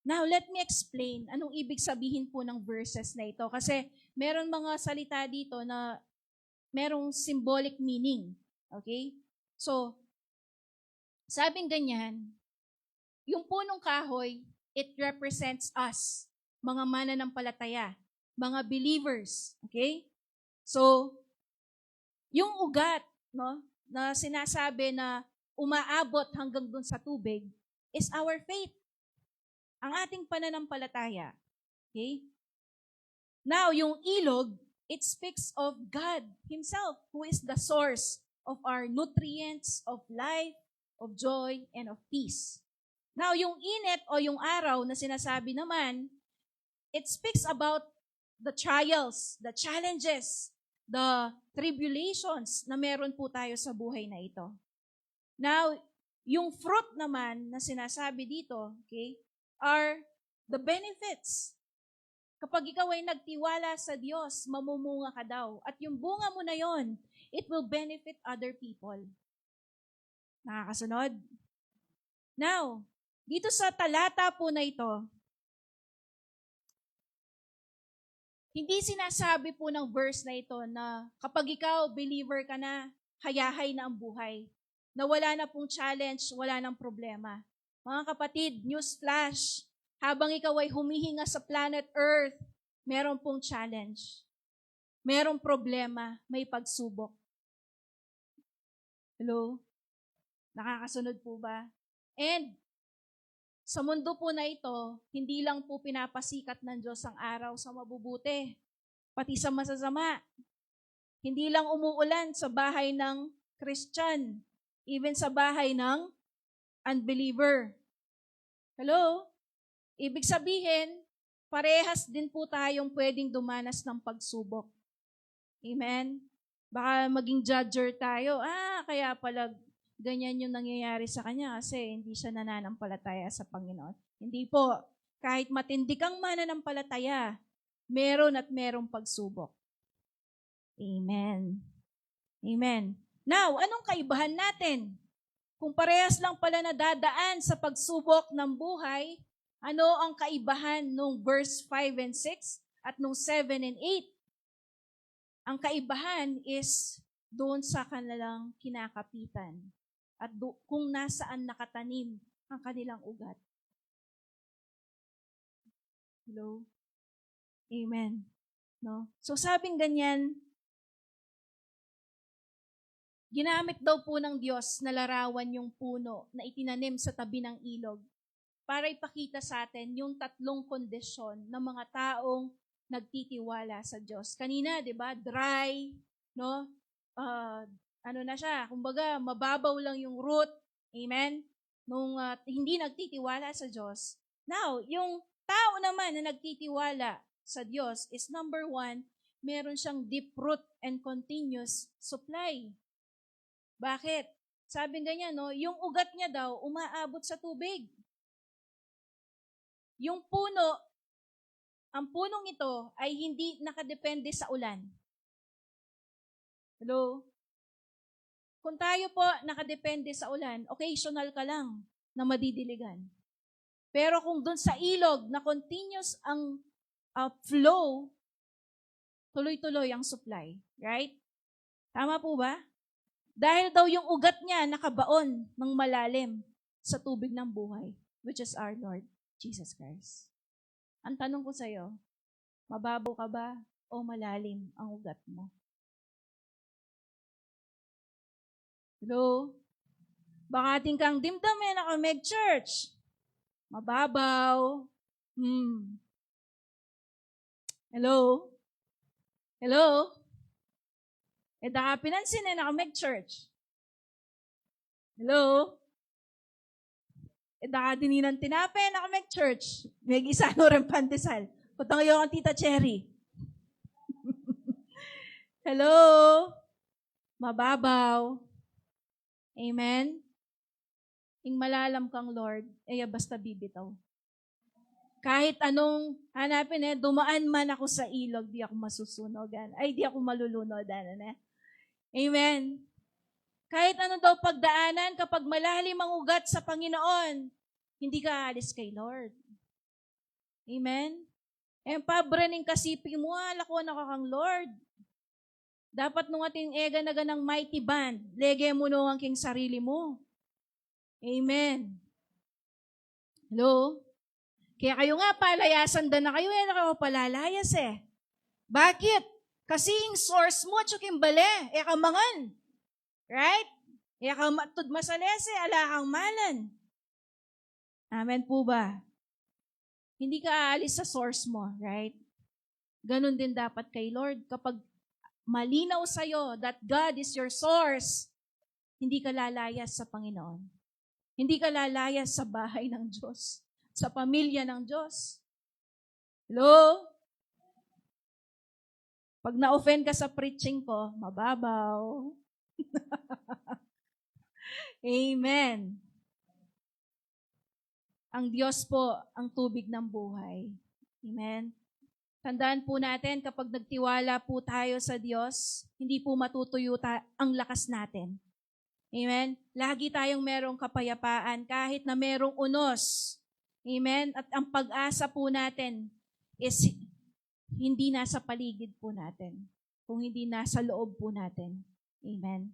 A: Now, let me explain anong ibig sabihin po ng verses na ito. Kasi meron mga salita dito na merong symbolic meaning. Okay? So, sabing ganyan, yung punong kahoy, it represents us, mga mananampalataya, mga believers. Okay? So, yung ugat, na sinasabi na umaabot hanggang dun sa tubig is our faith. Ang ating pananampalataya. Okay? Now, yung ilog, it speaks of God Himself, who is the source of our nutrients, of life, of joy, and of peace. Now, yung init o yung araw na sinasabi naman, it speaks about the trials, the challenges, the tribulations na meron po tayo sa buhay na ito. Now, yung fruit naman na sinasabi dito, okay, are the benefits. Kapag ikaw ay nagtiwala sa Diyos, mamumunga ka daw. At yung bunga mo na yon, it will benefit other people. Nakakasunod? Now, dito sa talata po na ito, hindi sinasabi po ng verse na ito na kapag ikaw, believer ka na, hayahay na ang buhay. Na wala na pong challenge, wala nang problema. Mga kapatid, news flash, habang ikaw ay humihinga sa planet Earth, meron pong challenge. Merong problema, may pagsubok. Hello? Nakakasunod po ba? And sa mundo po na ito, hindi lang po pinapasikat ng Diyos ang araw sa mabubuti, pati sa masasama. Hindi lang umuulan sa bahay ng Christian, even sa bahay ng unbeliever. Hello? Ibig sabihin, parehas din po tayong pwedeng dumanas ng pagsubok. Amen? Baka maging judger tayo, kaya pala ganyan yung nangyayari sa kanya kasi hindi siya nananampalataya sa Panginoon. Hindi po. Kahit matindi kang mananampalataya, meron at merong pagsubok. Amen. Amen. Now, anong kaibahan natin? Kung parehas lang pala nadadaan sa pagsubok ng buhay, ano ang kaibahan nung verse 5 and 6 at nung 7 and 8? Ang kaibahan is doon sa kanilang kinakapitan at kung nasaan nakatanim ang kanilang ugat. Hello? Amen. No? So sabing ganyan, ginamit daw po ng Diyos na larawan yung puno na itinanim sa tabi ng ilog para ipakita sa atin yung tatlong kondisyon ng mga taong nagtitiwala sa Diyos. Kanina, 'di ba? Dry, no? Ano na siya? Kumbaga, mababaw lang yung root. Amen? Nung hindi nagtitiwala sa Diyos. Now, yung tao naman na nagtitiwala sa Diyos is number 1, meron siyang deep root and continuous supply. Bakit? Sabi ganyan, no? Yung ugat niya daw, umaabot sa tubig. Yung puno, ang punong ito ay hindi nakadepende sa ulan. Hello? Kung tayo po nakadepende sa ulan, occasional ka lang na madidiligan. Pero kung dun sa ilog na continuous ang flow, tuloy-tuloy ang supply. Right? Tama po ba? Dahil daw yung ugat niya nakabaon ng malalim sa tubig ng buhay, which is our Lord Jesus Christ. Ang tanong ko sa iyo, mababaw ka ba o malalim ang ugat mo? Hello? Baka ating kang dimdamin ako mag-church. Mababaw. Hello? Hello? Daka pinansin na ako mag-church. Hello? Daka dininan tinapin ako mag-church. May gisano rin pandesal. Putang iyo ang Tita Cherry. Hello? Mababaw. Amen? Ing malalam kang Lord, basta bibitaw. Kahit anong hanapin, dumaan man ako sa ilog, di ako masusunogan. Ay, di ako malulunodan. Amen? Kahit ano daw pagdaanan, kapag malalim ang ugat sa Panginoon, hindi ka aalis kay Lord. Amen? Pabre ning kasiping mo, lako na ka kang Lord. Dapat nung ating ega na ganang mighty band, lege mo no ang king sarili mo. Amen. Hello? Kaya kayo nga, palayasan na kayo, na palalayas Bakit? Kasi yung source mo, tsuking bale, kamangan. Right? Kamatud masalese, ala kang malan. Amen po ba? Hindi ka aalis sa source mo, right? Ganon din dapat kay Lord. Kapag malinaw sa'yo that God is your source, hindi ka lalayas sa Panginoon. Hindi ka lalayas sa bahay ng Diyos, sa pamilya ng Diyos. Hello? Pag na-offend ka sa preaching ko, mababaw. Amen. Ang Diyos po ang tubig ng buhay. Amen. Tandaan po natin, kapag nagtiwala po tayo sa Diyos, hindi po matutuyo ang lakas natin. Amen? Lagi tayong merong kapayapaan kahit na merong unos. Amen? At ang pag-asa po natin is hindi nasa paligid po natin, kung hindi nasa loob po natin. Amen?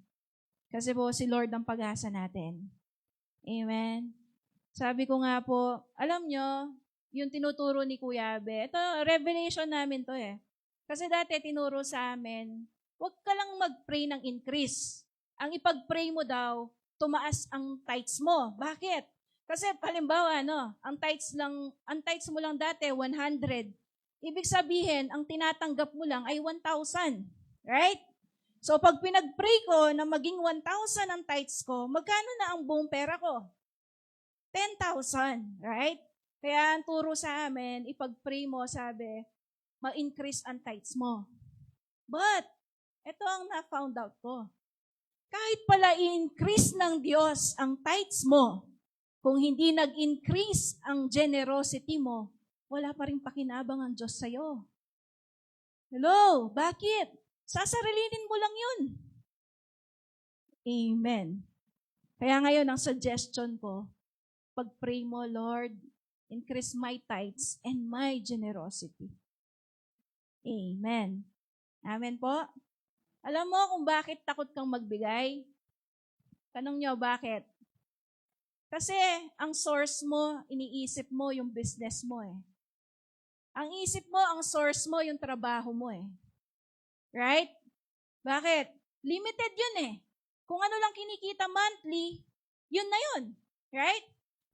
A: Kasi po si Lord ang pag-asa natin. Amen? Sabi ko nga po, alam nyo, yung tinuturo ni Kuya Abe, ito, revelation namin to Kasi dati tinuro sa amin, huwag ka lang mag-pray ng increase. Ang ipag-pray mo daw, tumaas ang tithes mo. Bakit? Kasi halimbawa, ang tithes mo lang dati 100. Ibig sabihin, ang tinatanggap mo lang ay 1,000. Right? So pag pinag-pray ko na maging 1,000 ang tithes ko, magkano na ang buong pera ko? 10,000. Right? Kaya ang turo sa amin, ipag-pray mo, sabi, ma-increase ang tithes mo. But, ito ang na-found out ko. Kahit pala i-increase ng Diyos ang tithes mo, kung hindi nag-increase ang generosity mo, wala pa rin pakinabang ang Diyos sa'yo. Hello? Bakit? Sasarilinin mo lang yun. Amen. Kaya ngayon, ang suggestion ko, pag-pray mo, Lord, increase my tithes and my generosity. Amen. Amen po. Alam mo kung bakit takot kang magbigay? Tanong nyo, bakit? Kasi ang source mo, iniisip mo yung business mo eh. Ang isip mo, ang source mo, yung trabaho mo eh. Right? Bakit? Limited yun eh. Kung ano lang kinikita monthly, yun na yun. Right?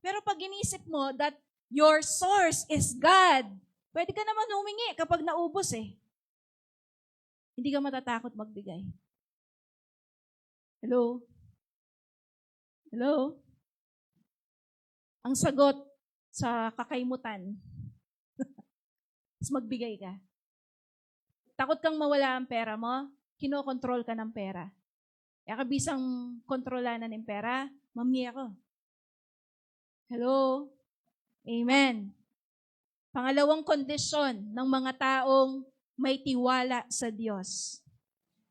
A: Pero pag inisip mo that your source is God, pwede ka naman humingi kapag naubos eh. Hindi ka matatakot magbigay. Hello? Hello? Ang sagot sa kakaimutan, is magbigay ka. Takot kang mawala ang pera mo, kinokontrol ka ng pera. Kaya kabisang kontrolanan ng pera, mami ako. Hello? Amen. Pangalawang kondisyon ng mga taong may tiwala sa Diyos.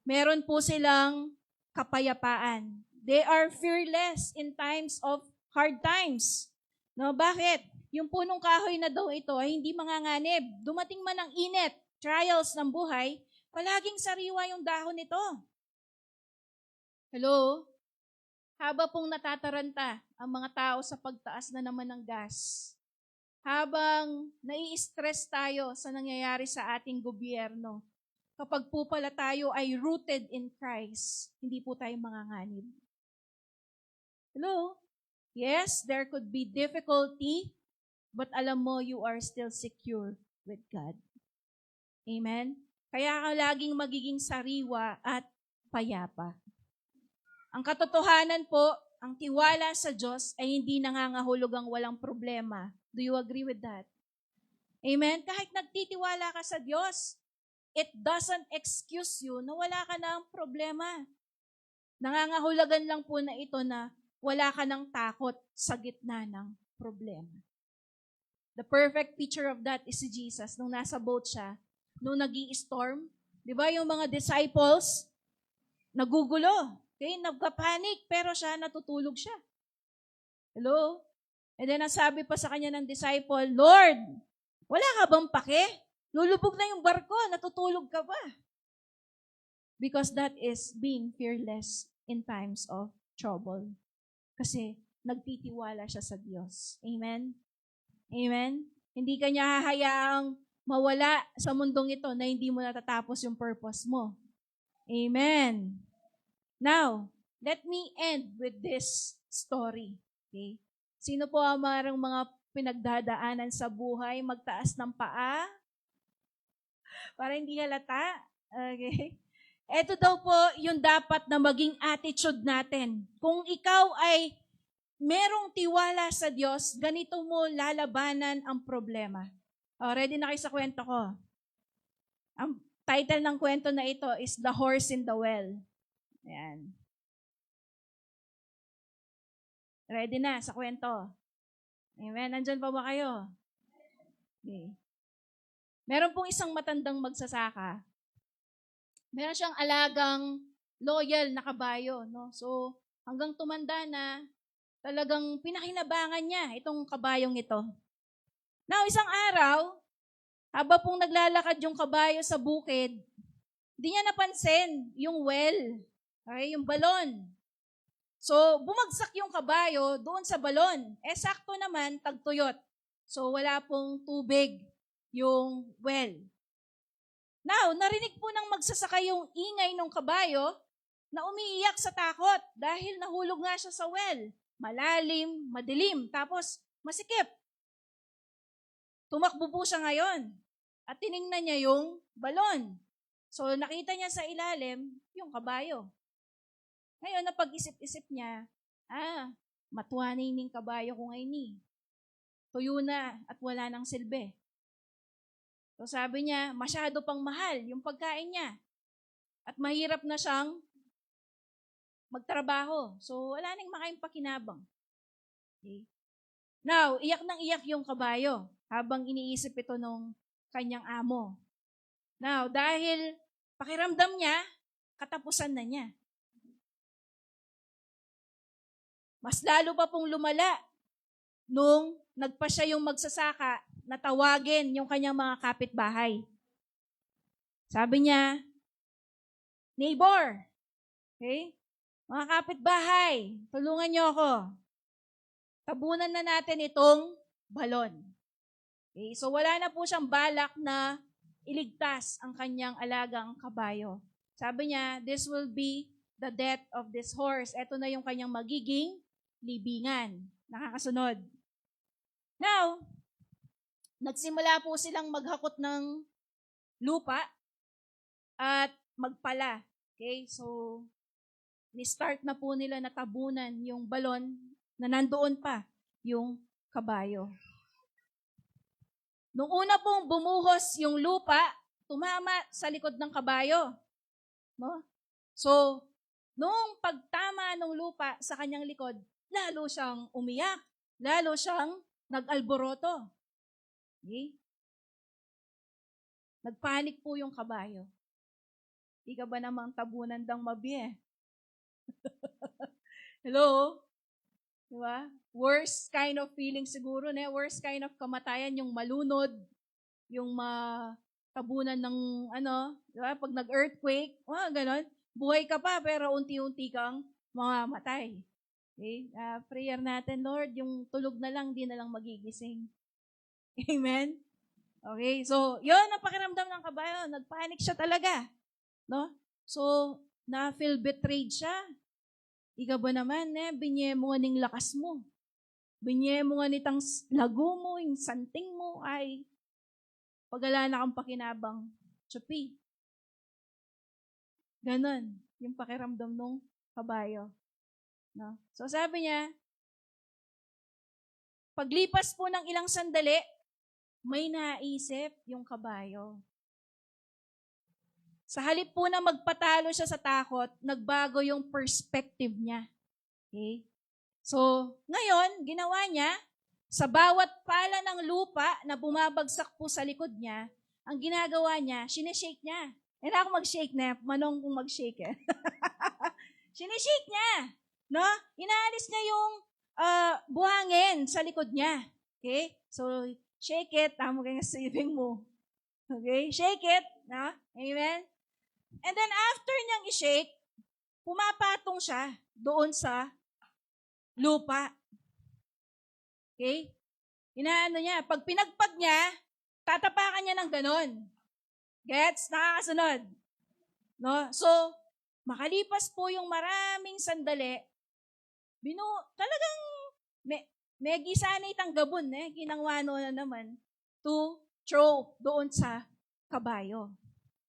A: Meron po silang kapayapaan. They are fearless in times of hard times. No, bakit? Yung punong kahoy na daw ito ay hindi manganganib. Dumating man ang init, trials ng buhay, palaging sariwa yung dahon nito. Hello? Haba pong natataranta ang mga tao sa pagtaas na naman ng gas. Habang nai-stress tayo sa nangyayari sa ating gobyerno, kapag po pala tayo ay rooted in Christ, hindi po tayo manganganib. Hello? Yes, there could be difficulty, but alam mo, you are still secure with God. Amen? Kaya ka laging magiging sariwa at payapa. Ang katotohanan po, ang tiwala sa Diyos ay hindi nangangahulog ang walang problema. Do you agree with that? Amen? Kahit nagtitiwala ka sa Diyos, it doesn't excuse you na wala ka ng problema. Nangangahulugan lang po na ito na wala ka ng takot sa gitna ng problema. The perfect picture of that is si Jesus nung nasa boat siya, nung nag-i-storm. Di ba yung mga disciples, nagugulo. Okay, nagka-panic, pero siya, natutulog siya. Hello? And then, ang sabi pa sa kanya ng disciple, Lord, wala ka bang pake? Lulubog na yung barko, natutulog ka ba? Because that is being fearless in times of trouble. Kasi nagtitiwala siya sa Diyos. Amen? Amen? Hindi ka niya hahayaang mawala sa mundong ito na hindi mo natatapos yung purpose mo. Amen? Now, let me end with this story. Okay? Sino po ang mga pinagdadaanan sa buhay, magtaas ng paa? Para hindi halata. Okay? Ito daw po yung dapat na maging attitude natin. Kung ikaw ay merong tiwala sa Diyos, ganito mo lalabanan ang problema. Ready na kayo sa kwento ko? Ang title ng kwento na ito is The Horse in the Well. Ayan. Ready na sa kwento? Amen. Nandyan pa ba kayo? Okay. Meron pong isang matandang magsasaka. Meron siyang alagang loyal na kabayo. No? So, hanggang tumanda na, talagang pinakinabangan niya itong kabayong ito. Now, isang araw, haba pong naglalakad yung kabayo sa bukid, hindi niya napansin yung well, okay, yung balon. So, bumagsak yung kabayo doon sa balon. Sakto naman, tagtuyot. So, wala pong tubig yung well. Now, narinig po ng magsasaka yung ingay ng kabayo na umiiyak sa takot dahil nahulog nga siya sa well. Malalim, madilim, tapos masikip. Tumakbo po siya ngayon at tiningnan niya yung balon. So, nakita niya sa ilalim yung kabayo. Ngayon, napag-isip-isip niya, matuwanay ning kabayo ko ngayon ni. Tuyo na at wala nang silbi. So sabi niya, masyado pang mahal yung pagkain niya. At mahirap na siyang magtrabaho. So wala nang makaimpakinabang. Okay. Now, iyak nang iyak yung kabayo habang iniisip ito nung kanyang amo. Now, dahil pakiramdam niya, katapusan na niya. Mas lalo pa pong lumala nung nagpa siya yung magsasaka na tawagin yung kanyang mga kapitbahay. Sabi niya, neighbor, okay? Mga kapitbahay, tulungan niyo ako. Tabunan na natin itong balon. Okay? So wala na po siyang balak na iligtas ang kanyang alagang kabayo. Sabi niya, this will be the death of this horse. Ito na yung kanyang magiging libingan. Nakakasunod. Now, nagsimula po silang maghakot ng lupa at magpala. Okay? So, ni-start na po nila na tabunan yung balon na nandoon pa yung kabayo. Nung una pong bumuhos yung lupa, tumama sa likod ng kabayo. No? So, nung pagtama ng lupa sa kanyang likod, lalo siyang umiyak, lalo siyang nag-alboroto. Okay? Nagpanik po yung kabayo. Di ka ba namang tabunan dang mabi eh? Hello? Diba? Worst kind of feeling siguro, worst kind of kamatayan, yung malunod, yung matabunan ng diba? Pag nag-earthquake, ganon. Buhay ka pa, pero unti-unti kang mamamatay. Okay? Prayer natin, Lord, yung tulog na lang, di na lang magigising. Amen? Okay, so, yun ang pakiramdam ng kabayo. Nagpanic siya talaga. No? So, na-feel betrayed siya. Ika ba naman, binye mo nga ning lakas mo. Binye mo nga nitang lago mo, yung santing mo, ay pagala na kang pakinabang, tsupi. Ganon, yung pakiramdam ng kabayo. No? So, sabi niya, paglipas po ng ilang sandali, may naisip yung kabayo. Sa halip po na magpatalo siya sa takot, nagbago yung perspective niya. Okay? So, ngayon, ginawa niya, sa bawat pala ng lupa na bumabagsak po sa likod niya, ang ginagawa niya, sinishake niya. Hindi ako mag-shake na, manong kung mag-shake eh. Sinishake niya. No? Inaalis niya yung buhangin sa likod niya. Okay? So, shake it, tama kayo sa saving mo. Okay? Shake it. No? Amen? And then after niyang i-shake, pumapatong siya doon sa lupa. Okay? Inaano niya. Pag pinagpag niya, tatapakan niya ng ganon. Gets? Nakakasunod. No? So, makalipas po yung maraming sandali, talagang may gisanay tang gabon, ginangwano na naman to throw doon sa kabayo.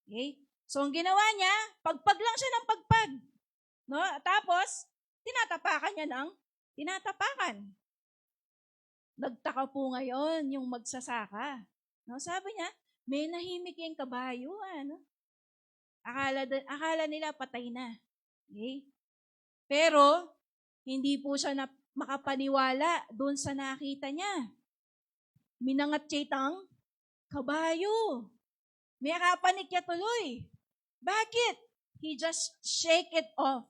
A: Okay? So, ang ginawa niya, pagpag lang siya ng pagpag. No? Tapos, tinatapakan niya ng tinatapakan. Nagtaka po ngayon yung magsasaka. No? Sabi niya, may nahimik yung kabayo. Akala nila patay na. Okay? Pero, hindi po siya makapaniwala doon sa nakita niya. Minangat siya itang kabayo. May kapanik niya tuloy. Bakit? He just shake it off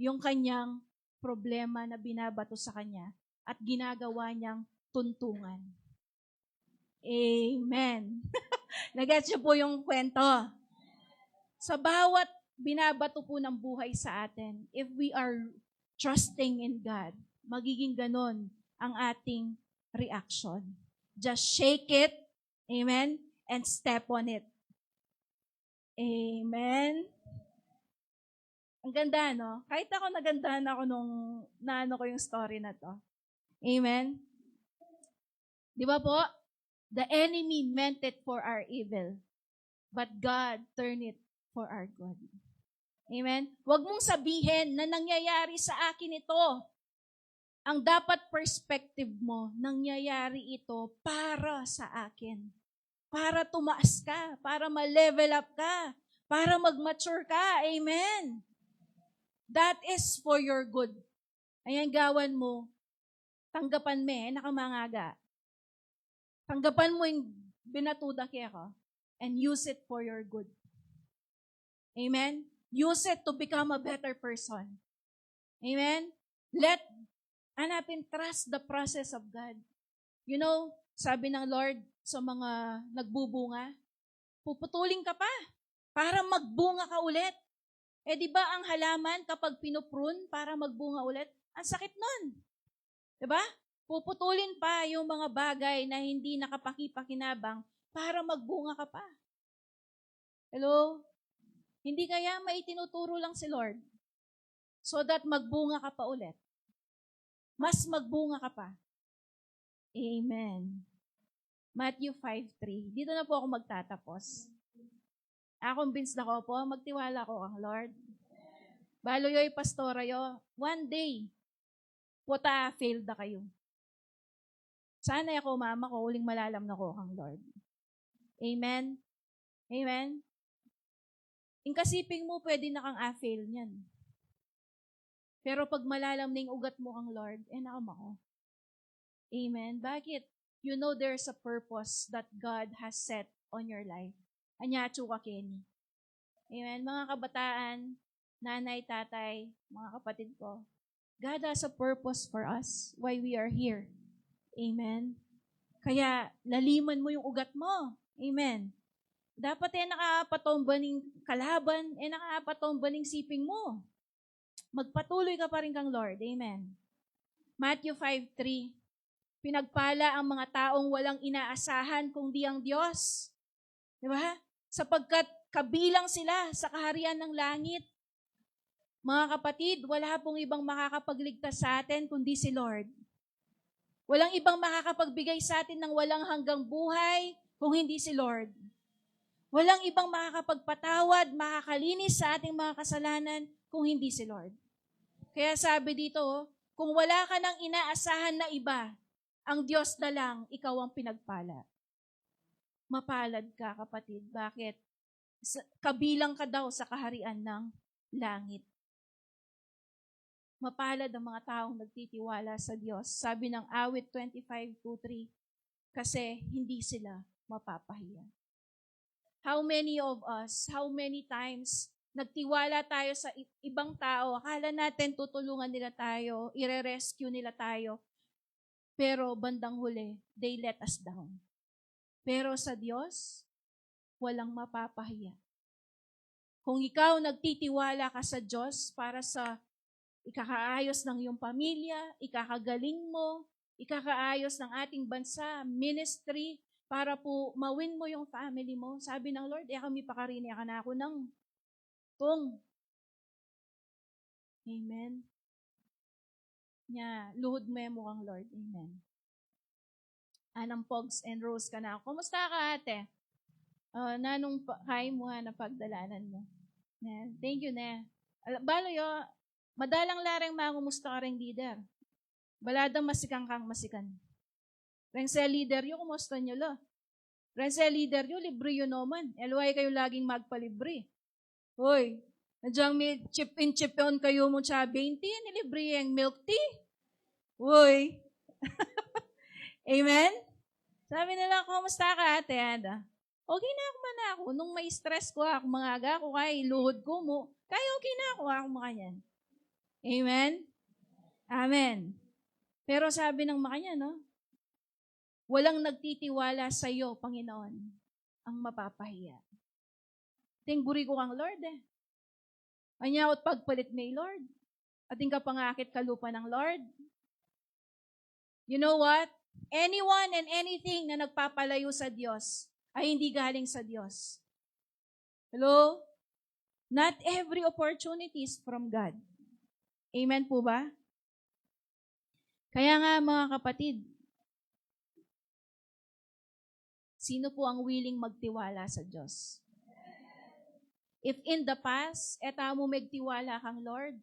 A: yung kanyang problema na binabato sa kanya at ginagawa niyang tuntungan. Amen. Nagets niyo po yung kwento. Sa bawat binabato po ng buhay sa atin, if we are trusting in God, magiging ganon ang ating reaction. Just shake it, amen, and step on it. Amen. Ang ganda, no? Kahit ako nagandahan ako nung naano ko yung story na to. Amen. Di ba po? The enemy meant it for our evil, but God turned it for our good. Amen. Huwag mong sabihin na nangyayari sa akin ito. Ang dapat perspective mo, nangyayari ito para sa akin. Para tumaas ka, para ma-level up ka, para mag-mature ka. Amen. That is for your good. Ayan, gawan mo, tanggapan mo nakamangaga. Tanggapan mo yung binatuda kaya ko and use it for your good. Amen? Use it to become a better person. Amen? Let Hanapin, trust the process of God. You know, sabi ng Lord sa mga nagbubunga, puputulin ka pa para magbunga ka ulit. Di ba ang halaman kapag pinuprune para magbunga ulit, ang sakit nun. Di ba? Puputulin pa yung mga bagay na hindi nakapakipakinabang para magbunga ka pa. Hello? Hindi kaya maitinuturo lang si Lord so that magbunga ka pa ulit. Mas magbunga ka pa. Amen. Matthew 5:3. Dito na po ako magtatapos. Convinced ako po, magtiwala ko ang Lord. Baloyoy pastorayo, one day, puta, failed na kayo. Sana ako, mama ko, uling malalam na ko ang Lord. Amen? Amen? Inkasiping mo, pwede na kang fail niyan. Pero pag malalam na yung ugat mo ang Lord, nakam ako. Amen? Bakit? You know there's a purpose that God has set on your life. Anyacho ka, Kenny. Amen? Mga kabataan, nanay, tatay, mga kapatid ko, God has a purpose for us, why we are here. Amen? Kaya, laliman mo yung ugat mo. Amen? Dapat nakapatomba ng kalaban, nakapatomba ng siping mo. Magpatuloy ka pa rin kang Lord. Amen? Matthew 5:3, pinagpala ang mga taong walang inaasahan kundi ang Diyos. Di ba? Sapagkat kabilang sila sa kaharian ng langit. Mga kapatid, wala pong ibang makakapagligtas sa atin kundi si Lord. Walang ibang makakapagbigay sa atin ng walang hanggang buhay kung hindi si Lord. Walang ibang makakapagpatawad, makakalinis sa ating mga kasalanan kung hindi si Lord. Kaya sabi dito, kung wala ka ng inaasahan na iba, ang Diyos na lang, ikaw ang pinagpala. Mapalad ka, kapatid. Bakit? Kabilang ka daw sa kaharian ng langit. Mapalad ang mga taong nagtitiwala sa Diyos. Sabi ng awit 25:2-3, kasi hindi sila mapapahiya. How many of us, how many times nagtiwala tayo sa ibang tao, akala natin tutulungan nila tayo, ire-rescue nila tayo, pero bandang huli, they let us down. Pero sa Diyos, walang mapapahiya. Kung ikaw nagtitiwala ka sa Diyos para sa ikakaayos ng iyong pamilya, ikakagaling mo, ikakaayos ng ating bansa, ministry, para po mawin mo yung family mo. Sabi ng Lord, kami pakarini ka na ako ng tong. Amen. Luhod mo ang Lord. Amen. Anang Pogs and Rose ka na. Kumusta ka, ate? Nanong kaya mo na pagdalanan mo. Thank you, na. Baloyo, madalang lareng mangumusta ka rin leader. Baladang masikang kang masikan. Reng sa leader yun, kumusta nyo lo? Reng sa leader yun, libre yun naman. Elway kayo laging magpalibre. Hoy, nadyang may chip on kayo mo sa 20, nilibre yung milk tea. Hoy. Amen? Sabi nila, kumusta ka, ate? Okay na ako. Nung may stress ko, ako mga aga ko, kaya luhod ko mo, kaya okay na ako makanyan. Amen? Amen. Pero sabi ng makanya, walang nagtitiwala sa iyo, Panginoon, ang mapapahiya. Tingburi ko kang Lord Anyawat pagpalit may Lord. Ating kapangakit kalupa ng Lord. You know what? Anyone and anything na nagpapalayo sa Diyos ay hindi galing sa Diyos. Hello? Not every opportunity is from God. Amen po ba? Kaya nga mga kapatid, sino po ang willing magtiwala sa Diyos? If in the past, mo magtiwala kang Lord,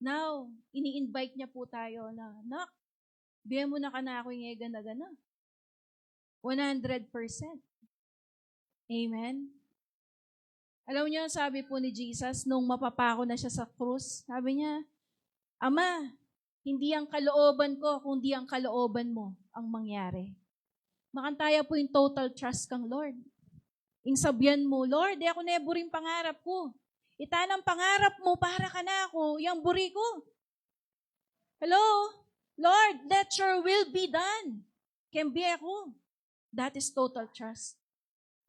A: now, ini-invite niya po tayo na, nak, biyan mo na ka na ako yung gana-gana. 100%. Amen? Alam niyo, sabi po ni Jesus, nung mapapako na siya sa krus, sabi niya, Ama, hindi ang kalooban ko, kundi ang kalooban mo ang mangyari. Makantaya po yung total trust kang Lord. Ing sabihan mo, Lord, ako na buring pangarap ko. Itanang pangarap mo para ka na ako, yung buri ko. Hello? Lord, let your will be done. Kembi ako. That is total trust.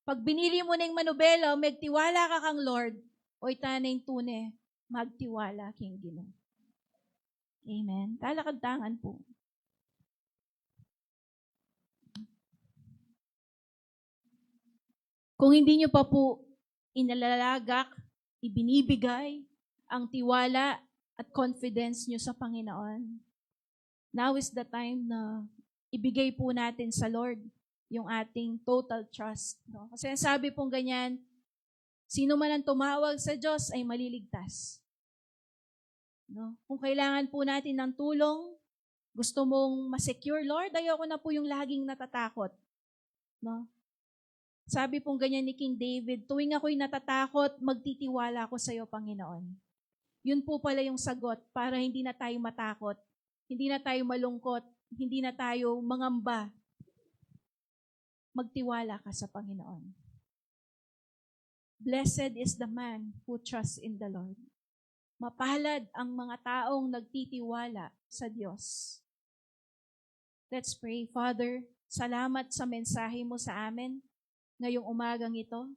A: Pag binili mo na yung manubela, magtiwala ka kang Lord, o itanay tune, magtiwala king Ginoo. Amen. Talakadtangan po. Kung hindi nyo pa po inalalagak, ibinibigay ang tiwala at confidence nyo sa Panginoon, now is the time na ibigay po natin sa Lord yung ating total trust. No? Kasi sabi pong ganyan, sino man ang tumawag sa Diyos ay maliligtas. No? Kung kailangan po natin ng tulong, gusto mong ma-secure, Lord, ayoko na po yung laging natatakot. No? Sabi pong ganyan ni King David, tuwing ako'y natatakot, magtitiwala ako sa iyo, Panginoon. Yun po pala yung sagot para hindi na tayo matakot, hindi na tayo malungkot, hindi na tayo mangamba. Magtiwala ka sa Panginoon. Blessed is the man who trusts in the Lord. Mapalad ang mga taong nagtitiwala sa Diyos. Let's pray. Father, salamat sa mensahe mo sa amin ngayong umagang ito.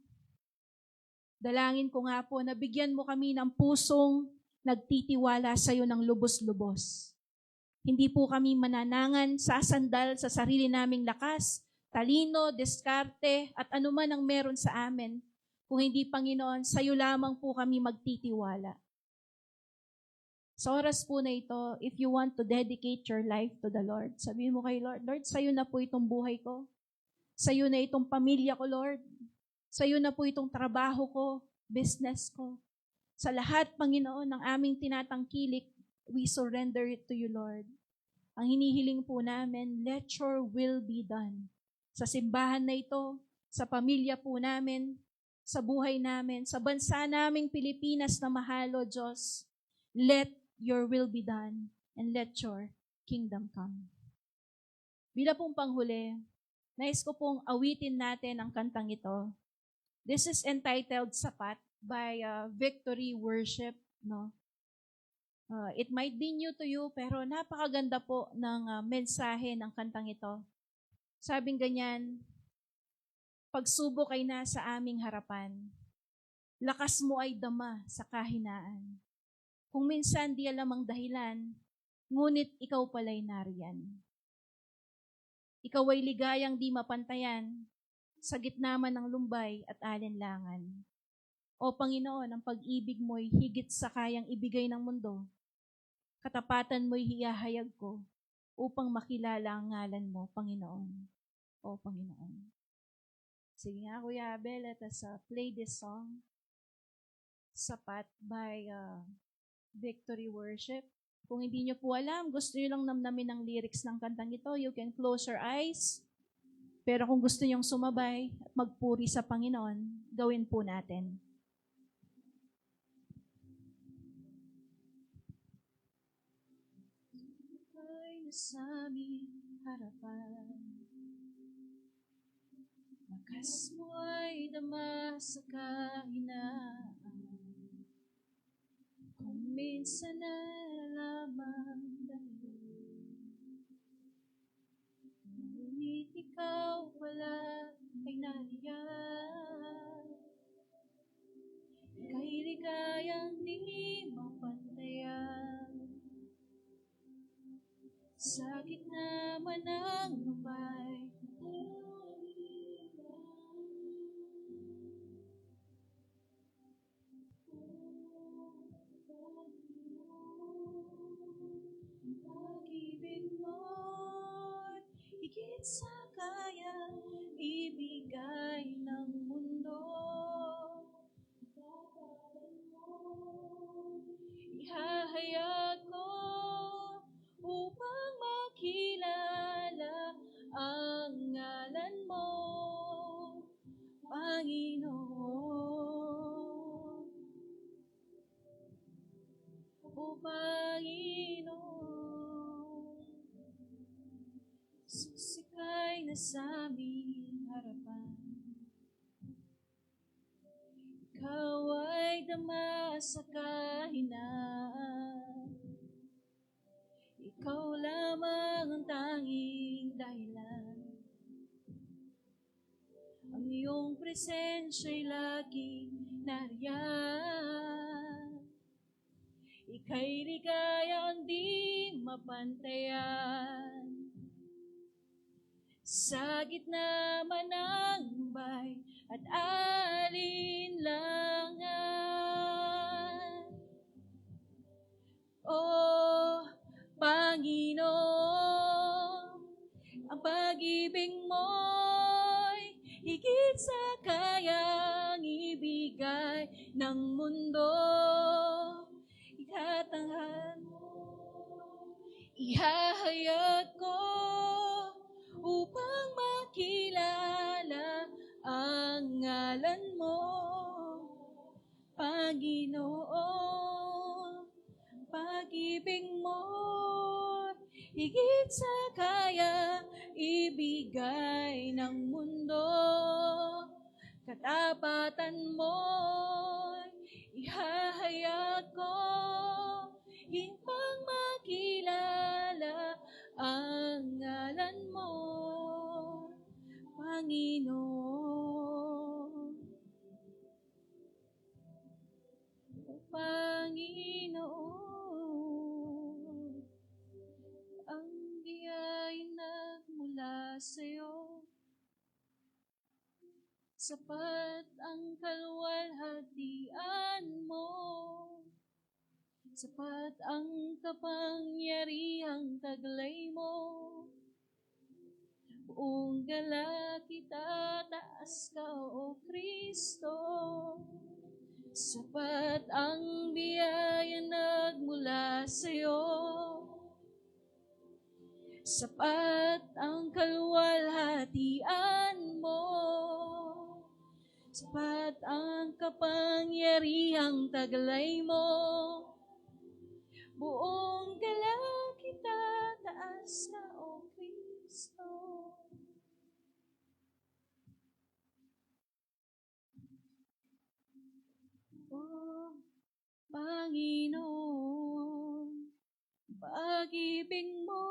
A: Dalangin ko nga po na bigyan mo kami ng pusong nagtitiwala sa iyo ng lubos-lubos. Hindi po kami mananangan, sasandal sa sarili naming lakas, talino, diskarte, at anuman ang meron sa amin. Kung hindi, Panginoon, sa iyo lamang po kami magtitiwala. Sa oras po na ito, if you want to dedicate your life to the Lord, sabihin mo kay Lord, Lord, sa iyo na po itong buhay ko. Sa iyo na itong pamilya ko, Lord. Sa iyo na po itong trabaho ko, business ko. Sa lahat, Panginoon, ng aming tinatangkilik, we surrender it to you, Lord. Ang hinihiling po namin, let your will be done. Sa simbahan na ito, sa pamilya po namin, sa buhay namin, sa bansa naming Pilipinas na mahal, O Diyos, let your will be done and let your kingdom come. Bila pong panghuli, nais ko pong awitin natin ang kantang ito. This is entitled Sapat by Victory Worship. No? It might be new to you, pero napakaganda po ng mensahe ng kantang ito. Sabing ganyan, pagsubok ay nasa aming harapan. Lakas mo ay dama sa kahinaan. Kung minsan di alam ang dahilan, ngunit ikaw pala'y nariyan. Ikaw ay ligayang di mapantayan, sa gitna man ng lumbay at alinlangan. O Panginoon, ang pag-ibig mo'y higit sa kayang ibigay ng mundo. Katapatan mo'y hiyahayag ko upang makilala ang ngalan mo, Panginoon. O Panginoon. Sige nga, Kuya Abel, let us play this song, Sapat by Victory Worship. Kung hindi nyo po alam, gusto nyo lang namnamin ang lyrics ng kantang ito, you can close your eyes. Pero kung gusto nyong sumabay at magpuri sa Panginoon, gawin po natin. Ay nasa aming harapan, lakas mo ay dama sa kahinaan. Kung minsan na lamang dahil, ngunit ikaw pala ay nariyan. Kay ligayang di mapantayan, sa gitna man ng lumbay. Pag-ibig mo'y higit sa kayang ibigay ng mundo. Ihahayag ko upang makilala ang ngalan mo, Panginoon. O Panginoon, susikay na sa aming harapan. Ikaw ay dama sa kahinaan. Ikaw lamang ang tanging dahilan. Ang iyong presensya'y laging nariyan. Ika'y ligayang di mapantayan. Sa gitna man ng bay at alinlangan. O Panginoon, ang pag-ibig mo'y higit sa kayang ibigay ng mundo. Ikatanghal mo, ihahayag ko upang makilala ang ngalan mo, Panginoon. Pag-ibig mo, higit sa kaya ibigay ng mundo. Katapatan mo, ihahayag ko, upang makilala ang ngalan mo, Panginoon. O Panginoon, ang biya'y nagmula sa'yo. Sapat ang kalwalhatian mo. Sapat ang kapangyarihang taglay mo. Buong galak itataas ka, O Kristo. Sapat ang biyaya nagmula sa'yo. Sapat ang kalwalhatian mo. Sapat ang kapangyarihang taglay mo. Buong galak itataas ka, O Kristo. O Panginoon, pag-ibig mo,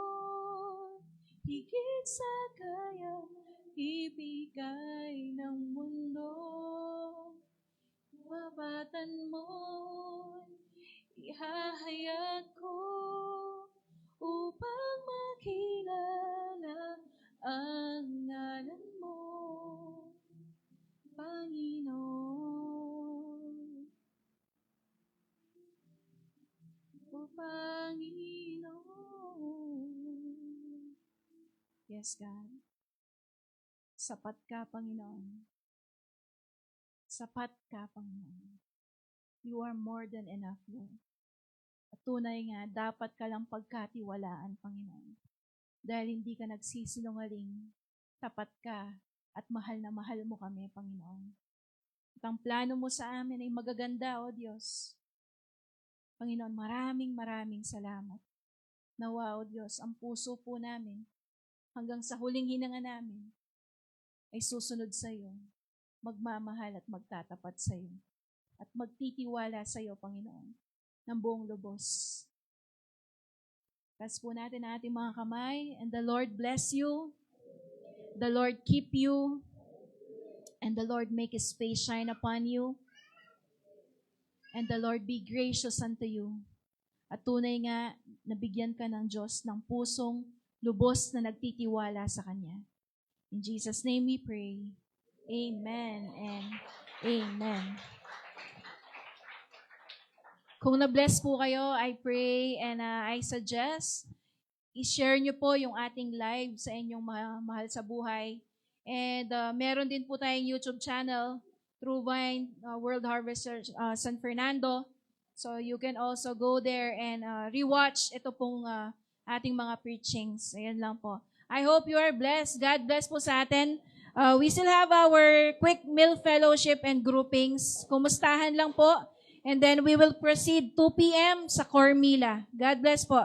A: higit sa kaya ibigay ng mundo. Mabatan mo, ihahayag ko upang makilala ang ngalan mo, Panginoon. O Panginoon. Yes, God. Sapat ka, Panginoon. Sapat ka, Panginoon. You are more than enough, Lord. At tunay nga, dapat ka lang pagkatiwalaan, Panginoon. Dahil hindi ka nagsisinungaling, tapat ka, at mahal na mahal mo kami, Panginoon. At ang plano mo sa amin ay magaganda, O Diyos. Panginoon, maraming salamat. Nawa, O Diyos, ang puso po namin, hanggang sa huling hinanga namin, ay susunod sa iyo, magmamahal at magtatapat sa iyo, at magtitiwala sa iyo, Panginoon, ng buong lubos. Taas po natin ang ating mga kamay, and the Lord bless you, the Lord keep you, and the Lord make His face shine upon you, and the Lord be gracious unto you. At tunay nga, nabigyan ka ng Diyos ng pusong lubos na nagtitiwala sa Kanya. In Jesus' name we pray. Amen and amen. Kung na-bless po kayo, I pray and I suggest, i-share nyo po yung ating live sa inyong mahal sa buhay. And meron din po tayong YouTube channel, True Vine World Harvester San Fernando. So you can also go there and rewatch ito pong ating mga preachings. Ayan lang po. I hope you are blessed. God bless po sa atin. We still have our quick meal fellowship and groupings. Kumustahan lang po. And then we will proceed 2 p.m. sa Cormila. God bless po.